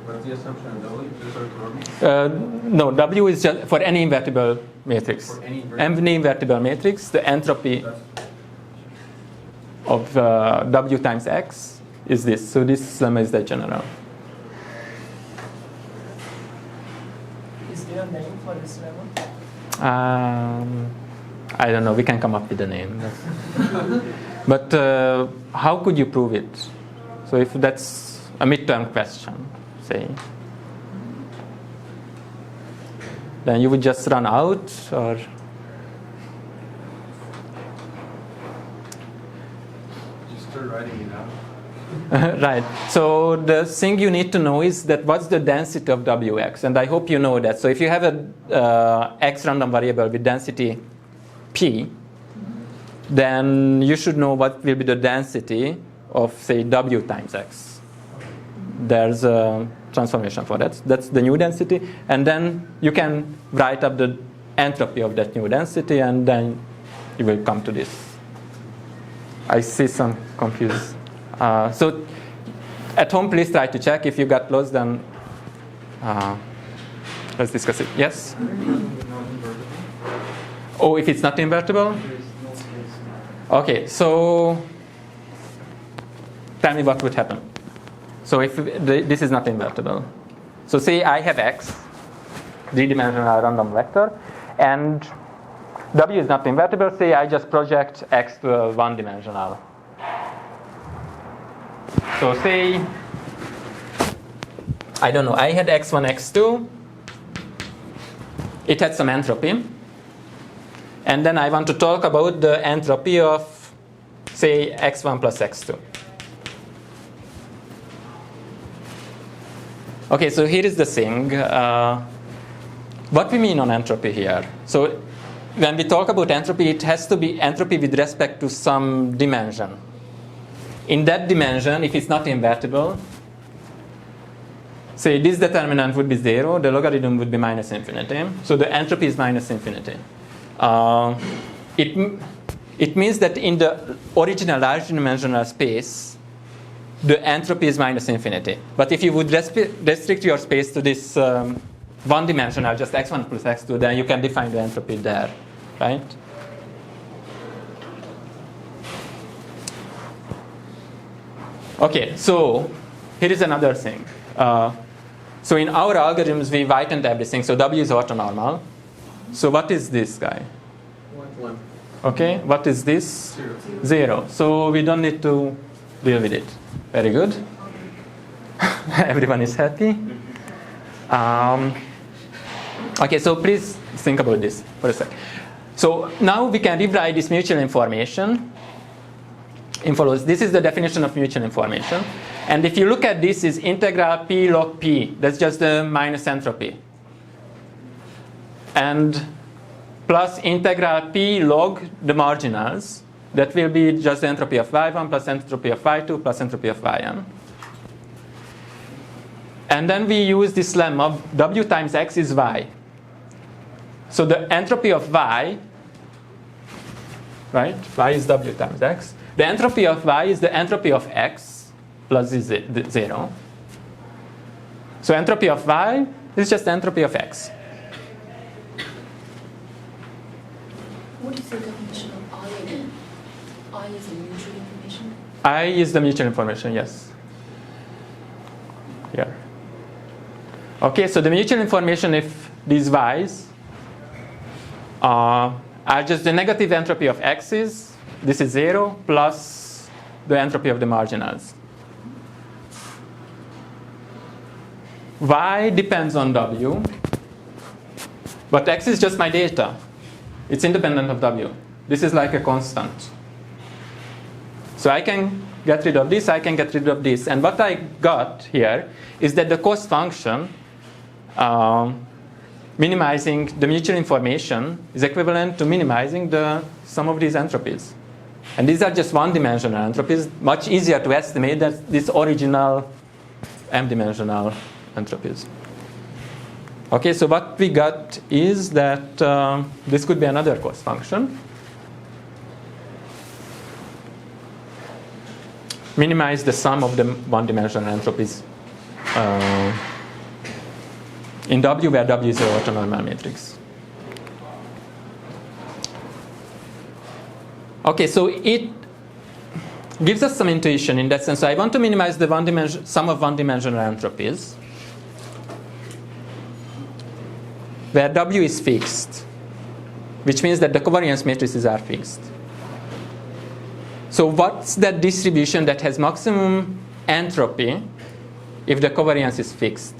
What's the assumption of W? Is this orthonormal?
No, W is just for any invertible matrix.
For any
invertible matrix, the entropy of w times x is this. So this lemma is the general.
Is there a name for this lemma?
I don't know. We can come up with a name. But how could you prove it? So if that's a midterm question, say, then you would just run out, or
Just start writing it out.
right. So the thing you need to know is that what's the density of Wx, and I hope you know that. So if you have a x random variable with density p, then you should know what will be the density of, say, w times x. There's a transformation for that. That's the new density, and then you can write up the entropy of that new density, and then you will come to this. I see some confused. So at home, please try to check. If you got lost, then let's discuss it. Yes? Oh, if it's not invertible? Okay, so tell me what would happen. So if this is not invertible. So say I have x, three-dimensional random vector, and w is not invertible. Say I just project x to a one-dimensional. So say, I don't know, I had x1, x2. It had some entropy. And then I want to talk about the entropy of, say, x1 plus x2. Okay, so here is the thing. What we mean on entropy here. So when we talk about entropy, it has to be entropy with respect to some dimension. In that dimension, if it's not invertible, say this determinant would be 0, the logarithm would be minus infinity. So the entropy is minus infinity. It means that in the original large dimensional space, the entropy is minus infinity. But if you would restrict your space to this one-dimensional, just x1 plus x2, then you can define the entropy there, right? Okay, so here is another thing. So in our algorithms, we whitened everything. So W is orthonormal. So what is this guy?
1.
Okay, what is this? 0. So we don't need to deal with it. Very good. Everyone is happy. Okay, so please think about this for a sec. So now we can rewrite this mutual information. This is the definition of mutual information. And if you look at this, is integral p log p. That's just the minus entropy. And plus integral p log the marginals. That will be just the entropy of y1 plus entropy of y2 plus entropy of yn. And then we use this lemma, w times x is y. So the entropy of y, right? Y is w times x. The entropy of y is the entropy of x plus 0. So entropy of y is just the entropy of x.
What is the definition of I again? I is the mutual information?
I is the mutual information, yes. Here. Okay, so the mutual information, if these y's are just the negative entropy of x's, this is 0, plus the entropy of the marginals. Y depends on w, but x is just my data. It's independent of w. This is like a constant. So I can get rid of this, I can get rid of this. And what I got here is that the cost function minimizing the mutual information is equivalent to minimizing the sum of these entropies. And these are just one-dimensional entropies, much easier to estimate than these original m-dimensional entropies. Okay, so what we got is that this could be another cost function. Minimize the sum of the one-dimensional entropies in W, where W is the orthonormal matrix. Okay, so gives us some intuition in that sense. So I want to minimize the sum of one-dimensional entropies, where W is fixed, which means that the covariance matrices are fixed. So what's that distribution that has maximum entropy if the covariance is fixed?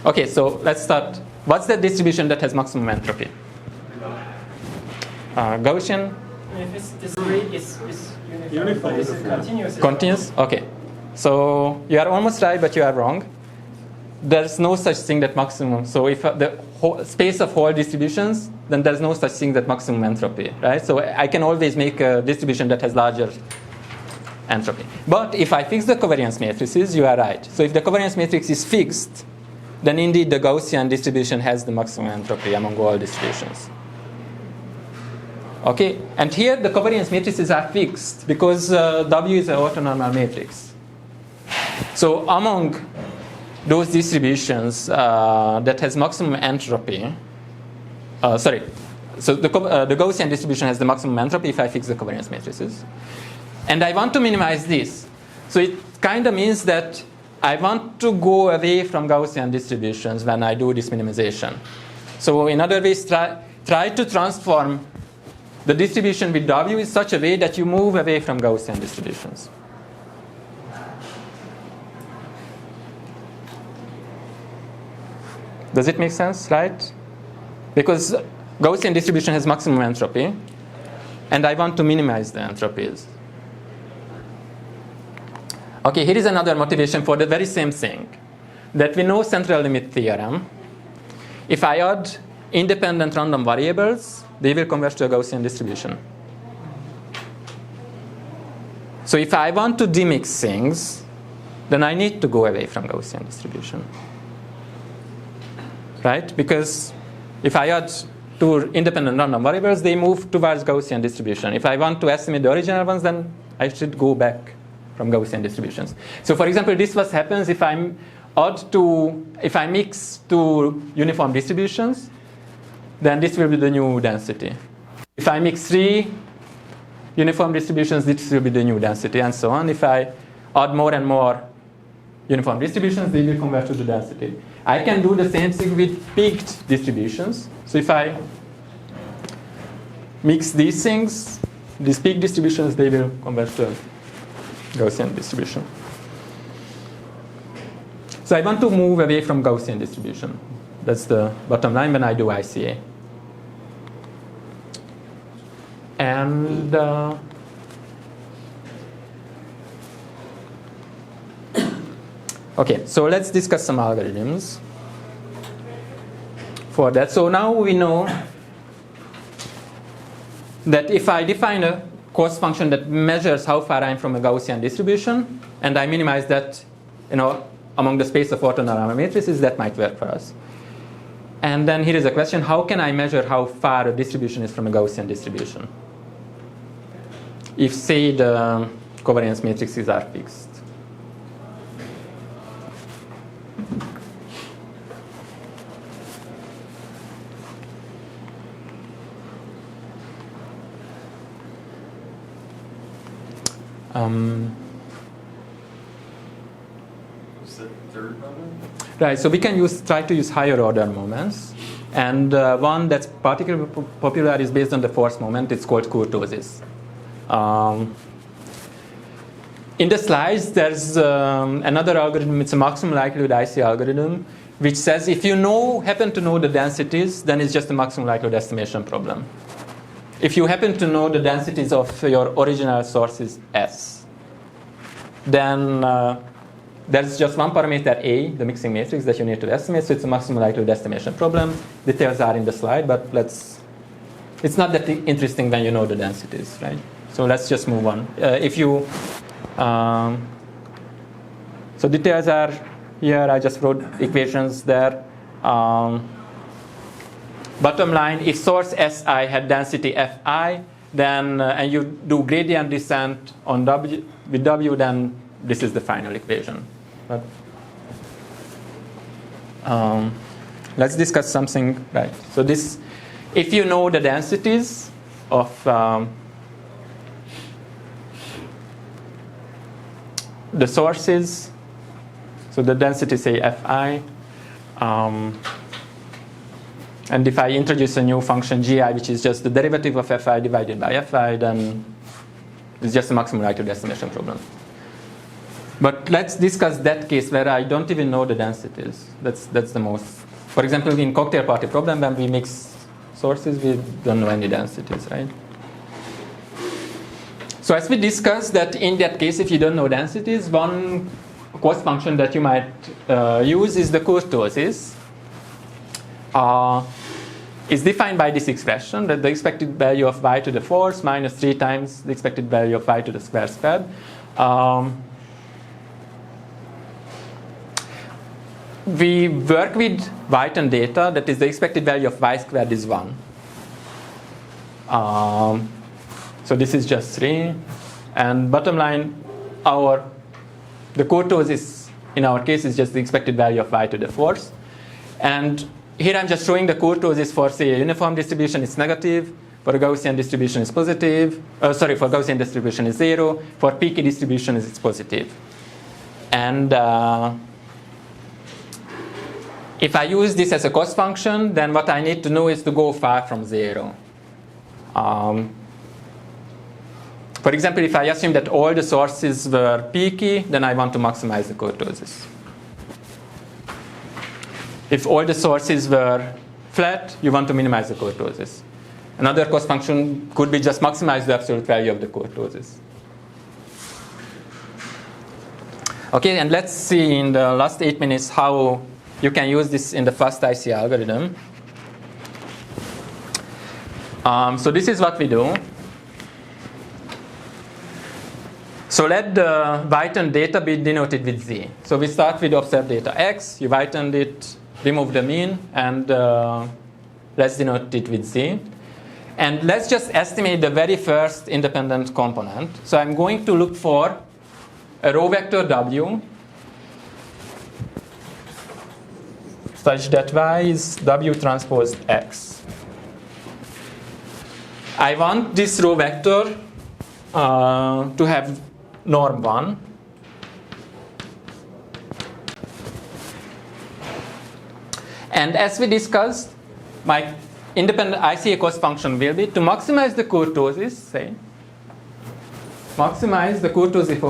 Okay, so let's start. What's the distribution that has maximum entropy? Gaussian?
If it's discrete, it's uniform. It's continuous.
Continuous? Okay. So you are almost right, but you are wrong. There's no such thing that maximum. So if the whole space of whole distributions, then there's no such thing that maximum entropy, right? So I can always make a distribution that has larger entropy. But if I fix the covariance matrices, you are right. So if the covariance matrix is fixed, then indeed the Gaussian distribution has the maximum entropy among all distributions. Okay, and here the covariance matrices are fixed because W is an orthonormal matrix. So among those distributions that has maximum entropy, so the Gaussian distribution has the maximum entropy if I fix the covariance matrices. And I want to minimize this. So it kind of means that I want to go away from Gaussian distributions when I do this minimization. So in other ways, try to transform the distribution with W in such a way that you move away from Gaussian distributions. Does it make sense, right? Because Gaussian distribution has maximum entropy, and I want to minimize the entropies. Okay, here is another motivation for the very same thing, that we know central limit theorem. If I add independent random variables, they will converge to a Gaussian distribution. So if I want to demix things, then I need to go away from Gaussian distribution. Right? Because if I add two independent random variables, they move towards Gaussian distribution. If I want to estimate the original ones, then I should go back from Gaussian distributions. So for example, this what happens if I mix two uniform distributions, then this will be the new density. If I mix three uniform distributions, this will be the new density, and so on. If I add more and more uniform distributions, they will converge to the density. I can do the same thing with peaked distributions. So if I mix these things, these peak distributions, they will converge to a Gaussian distribution. So I want to move away from Gaussian distribution. That's the bottom line when I do ICA. And okay, so let's discuss some algorithms for that. So now we know that if I define a cost function that measures how far I'm from a Gaussian distribution, and I minimize that, among the space of orthonormal matrices, that might work for us. And then here is a question: how can I measure how far a distribution is from a Gaussian distribution? If, say, the covariance matrices are fixed.
What's the third moment?
Right, so we can try to use higher order moments. And one that's particularly popular is based on the force moment. It's called kurtosis. In the slides, there's another algorithm. It's a maximum likelihood IC algorithm, which says if you happen to know the densities, then it's just a maximum likelihood estimation problem. If you happen to know the densities of your original sources S, then there's just one parameter A, the mixing matrix, that you need to estimate. So it's a maximum likelihood estimation problem. Details are in the slide, but it's not that interesting when you know the densities, right? So let's just move on. So details are here. I just wrote equations there. Bottom line, if source Si had density Fi, then and you do gradient descent on with W, then this is the final equation. But let's discuss something, right? So this, if you know the densities of the sources, so the density say Fi, and if I introduce a new function gi, which is just the derivative of Fi divided by Fi, then it's just a maximum likelihood estimation problem. But let's discuss that case where I don't even know the densities. That's the most. For example, in cocktail party problem, when we mix sources, we don't know any densities, right? So as we discussed that in that case, if you don't know densities, one cost function that you might use is the kurtosis. Is defined by this expression, that the expected value of y to the fourth minus 3 times the expected value of y to the square squared. We work with Whiten data, that is the expected value of y squared is 1. So this is just 3. And bottom line, the kurtosis in our case is just the expected value of y to the fourth. And here I'm just showing the kurtosis for, say, a uniform distribution is negative, for a Gaussian distribution is positive, for Gaussian distribution is 0, for peaky distribution it's positive. And if I use this as a cost function, then what I need to know is to go far from 0. For example, if I assume that all the sources were peaky, then I want to maximize the kurtosis. If all the sources were flat, you want to minimize the kurtosis. Another cost function could be just maximize the absolute value of the kurtosis. Okay, and let's see in the last 8 minutes how you can use this in the fast ICA algorithm. So this is what we do. So let the Whiten data be denoted with z. So we start with observed data x, you Whitened it, remove the mean, and let's denote it with z. And let's just estimate the very first independent component. So I'm going to look for a row vector w such that y is w transpose x. I want this row vector to have norm 1. And as we discussed, my independent ICA cost function will be to maximize the kurtosis, say, maximize the kurtosis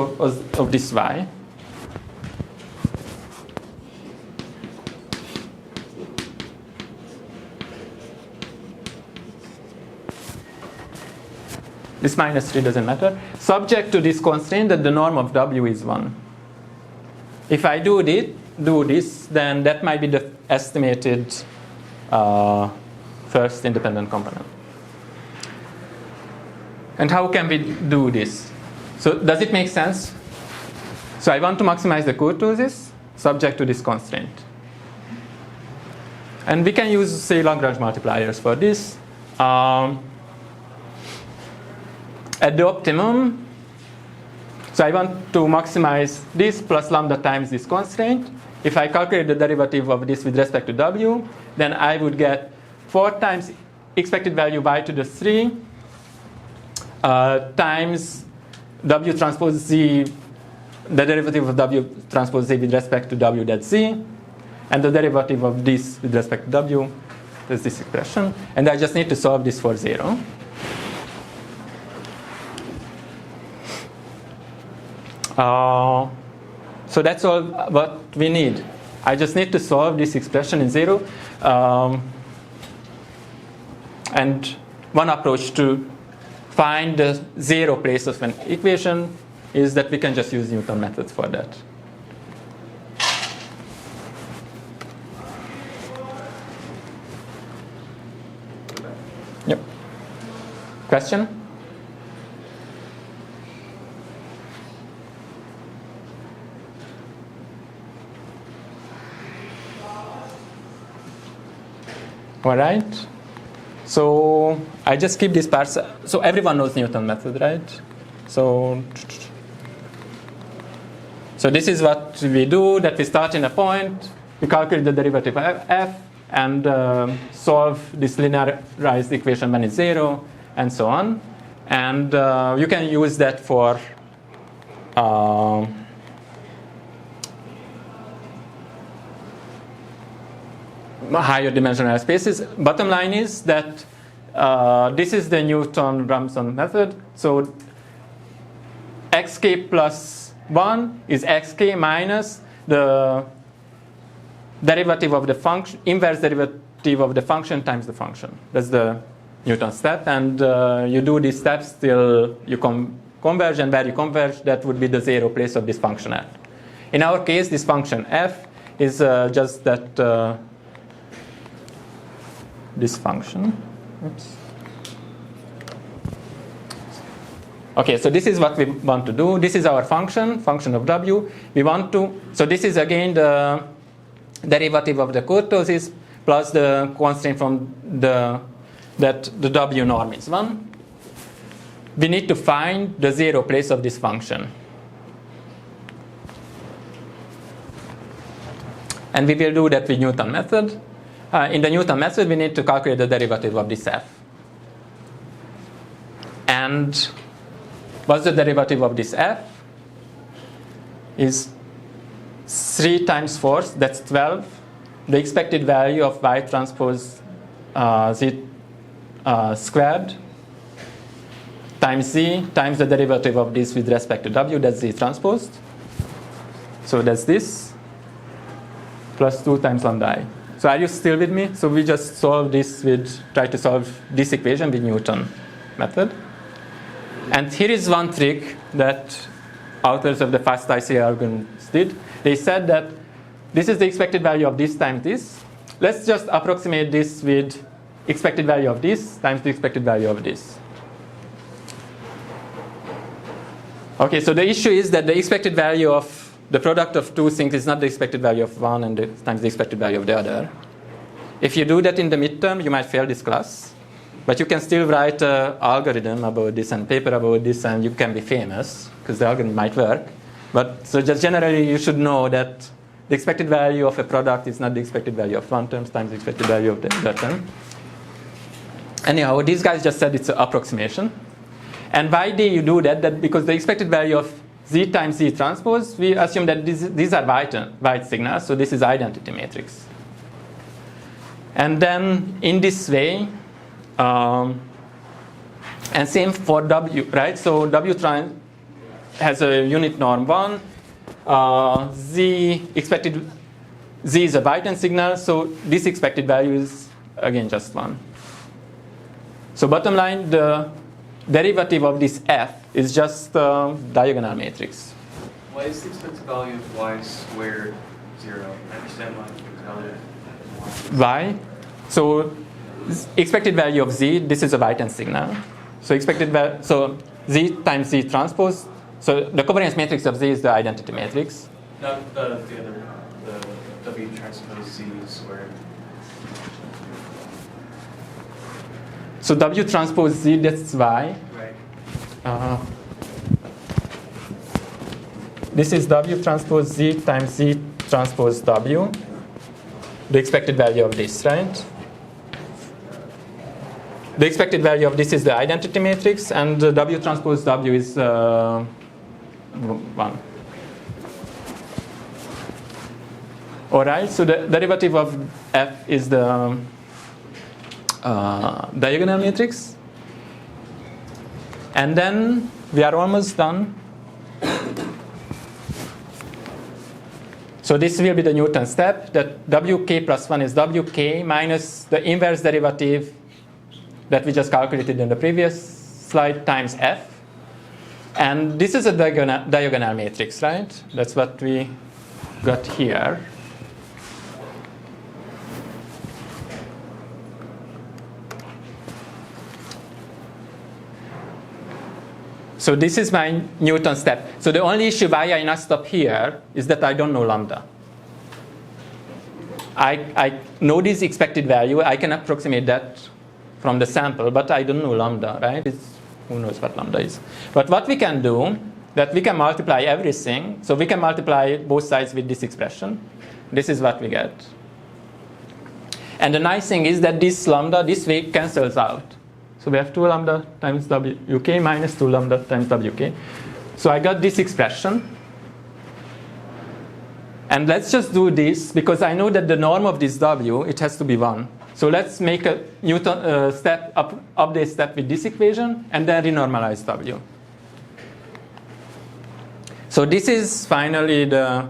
of this y. This minus 3 doesn't matter. Subject to this constraint that the norm of w is 1. If I do this, then that might be the estimated first independent component. And how can we do this? So does it make sense? So I want to maximize the kurtosis subject to this constraint. And we can use, say, Lagrange multipliers for this. At the optimum, so I want to maximize this plus lambda times this constraint. If I calculate the derivative of this with respect to w, then I would get 4 times expected value y to the 3 times w transpose z, the derivative of w transpose z with respect to w that's z, and the derivative of this with respect to w, that's this expression. And I just need to solve this for 0. So that's all what we need. I just need to solve this expression in 0. And one approach to find the 0 place of an equation is that we can just use Newton methods for that. Yep. Question? All right. So I just keep this part. So everyone knows Newton method, right? So this is what we do, that we start in a point, we calculate the derivative of f, and solve this linearized equation when it's 0, and so on. And you can use that for higher dimensional spaces. Bottom line is that this is the Newton-Raphson method. So xk plus 1 is xk minus the derivative of the function, inverse derivative of the function times the function. That's the Newton step. And you do these steps till you converge, and where you converge, that would be the 0 place of this function f. In our case, this function f is just that this function. Oops. Okay, so this is what we want to do. This is our function of w. We want to, so this is again the derivative of the kurtosis plus the constraint from that the w norm is 1. We need to find the 0 place of this function. And we will do that with Newton method. In the Newton method, we need to calculate the derivative of this f. And what's the derivative of this f? Is 3 times 4, that's 12. The expected value of y transpose z squared times z times the derivative of this with respect to w, that's z transposed. So that's this, plus 2 times lambda I. So are you still with me? So we just solve this try to solve this equation with Newton method. And here is one trick that authors of the fast ICA algorithms did. They said that this is the expected value of this times this. Let's just approximate this with expected value of this times the expected value of this. Okay, so the issue is that the expected value of the product of two things is not the expected value of one and times the expected value of the other. If you do that in the midterm, you might fail this class. But you can still write an algorithm about this and paper about this, and you can be famous because the algorithm might work. But so just generally, you should know that the expected value of a product is not the expected value of one term times the expected value of the other term. Anyhow, these guys just said it's an approximation. And why do you do that? That because the expected value of z times z transpose, we assume that these are white signals, so this is identity matrix. And then in this way, and same for w, right? So w has a unit norm 1. Z is a Whiten signal, so this expected value is again just 1. So bottom line, the derivative of this f is just a diagonal matrix.
Why is the expected value of y squared 0? I understand why the expected value of y.
Why? So expected value of z, this is a Whiten signal. So so z times z transpose. So the covariance matrix of z is the identity matrix.
Not the other, the w transpose z squared.
So w transpose z, that's y.
Right.
This is w transpose z times z transpose w. The expected value of this, right? The expected value of this is the identity matrix, and w transpose w is 1. All right, so the derivative of f is the diagonal matrix. And then we are almost done. So this will be the Newton step, that wk plus 1 is wk minus the inverse derivative that we just calculated in the previous slide times f. And this is a diagonal matrix, right? That's what we got here. So this is my Newton step. So the only issue why I not stop here is that I don't know lambda. I know this expected value. I can approximate that from the sample, but I don't know lambda, right? Who knows what lambda is? But what we can do, that we can multiply everything. So we can multiply both sides with this expression. This is what we get. And the nice thing is that this lambda, this way cancels out. So we have 2 lambda times wk minus 2 lambda times wk. So I got this expression. And let's just do this, because I know that the norm of this W, it has to be 1. So let's make a Newton update step with this equation, and then renormalize W. So this is finally the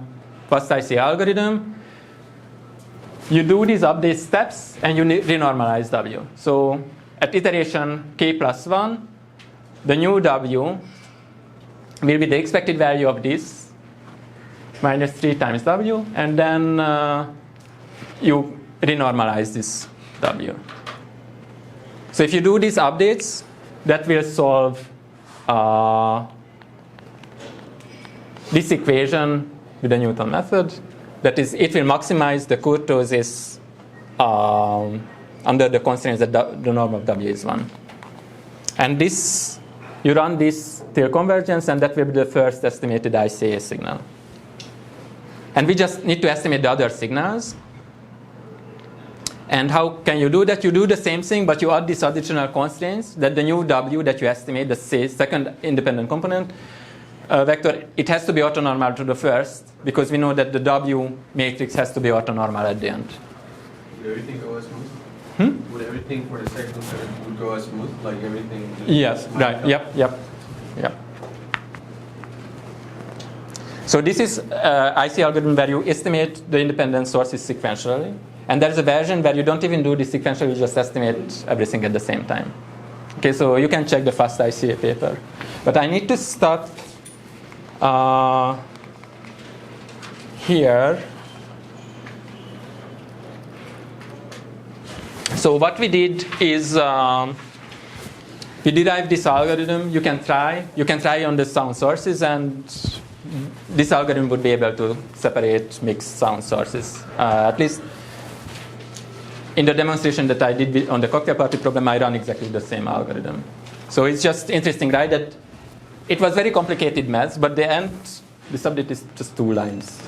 first ICA algorithm. You do these update steps, and you renormalize W. So at iteration k plus 1, the new W will be the expected value of this, minus 3 times W, and then you renormalize this W. So if you do these updates, that will solve this equation with the Newton method. That is, it will maximize the kurtosis under the constraints that the norm of W is 1. And this, you run this till convergence, and that will be the first estimated ICA signal. And we just need to estimate the other signals. And how can you do that? You do the same thing, but you add these additional constraints that the new W that you estimate, the second independent component vector, it has to be orthonormal to the first, because we know that the W matrix has to be orthonormal at the end.
Would everything go as smooth? Would everything for the second vector would go as smooth, like everything?
Yes, right. Yep. So this is IC algorithm where you estimate the independent sources sequentially. And there's a version where you don't even do this sequentially, you just estimate everything at the same time. Okay, so you can check the fast ICA paper. But I need to stop here. So what we did is we derived this algorithm. You can try on the sound sources, and this algorithm would be able to separate mixed sound sources. At least in the demonstration that I did on the cocktail party problem, I ran exactly the same algorithm. So it's just interesting, right, that it was very complicated math, but the end, the subject is just 2 lines.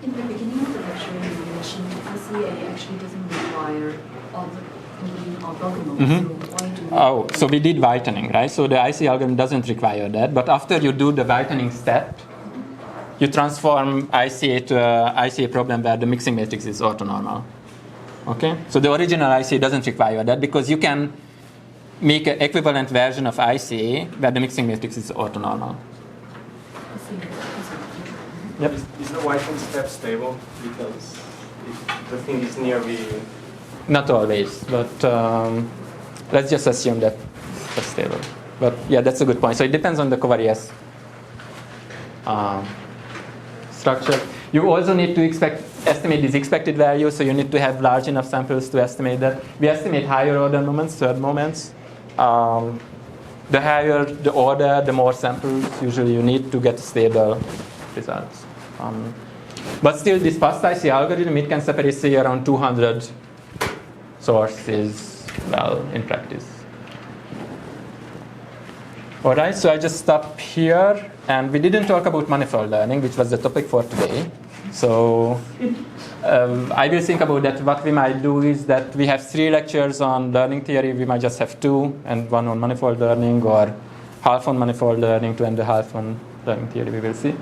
In the beginning of the lecture, you mentioned ICA actually doesn't require all the complete orthogonal. So why do we?
So we did whitening, right? So the IC algorithm doesn't require that, but after you do the whitening step, you transform ICA to an ICA problem where the mixing matrix is orthonormal. Okay? So the original ICA doesn't require that, because you can make an equivalent version of ICA where the mixing matrix is orthonormal. Yep.
Is the whitening step stable? Because if the thing is near the...
Not always, but let's just assume that it's stable. But yeah, that's a good point. So it depends on the covariance structure. You also need to estimate these expected values, so you need to have large enough samples to estimate that. We estimate higher order moments, third moments. The higher the order, the more samples usually you need to get stable results. But still, this fast IC algorithm, it can separate, say, around 200 sources, well, in practice. All right, so I just stop here. And we didn't talk about manifold learning, which was the topic for today. So I will think about that. What we might do is that we have 3 lectures on learning theory. We might just have 2, and 1 on manifold learning, or half on manifold learning, 2 and a half on learning theory. We will see.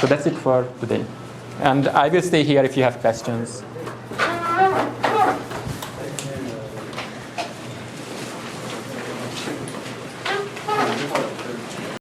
So that's it for today. And I will stay here if you have questions.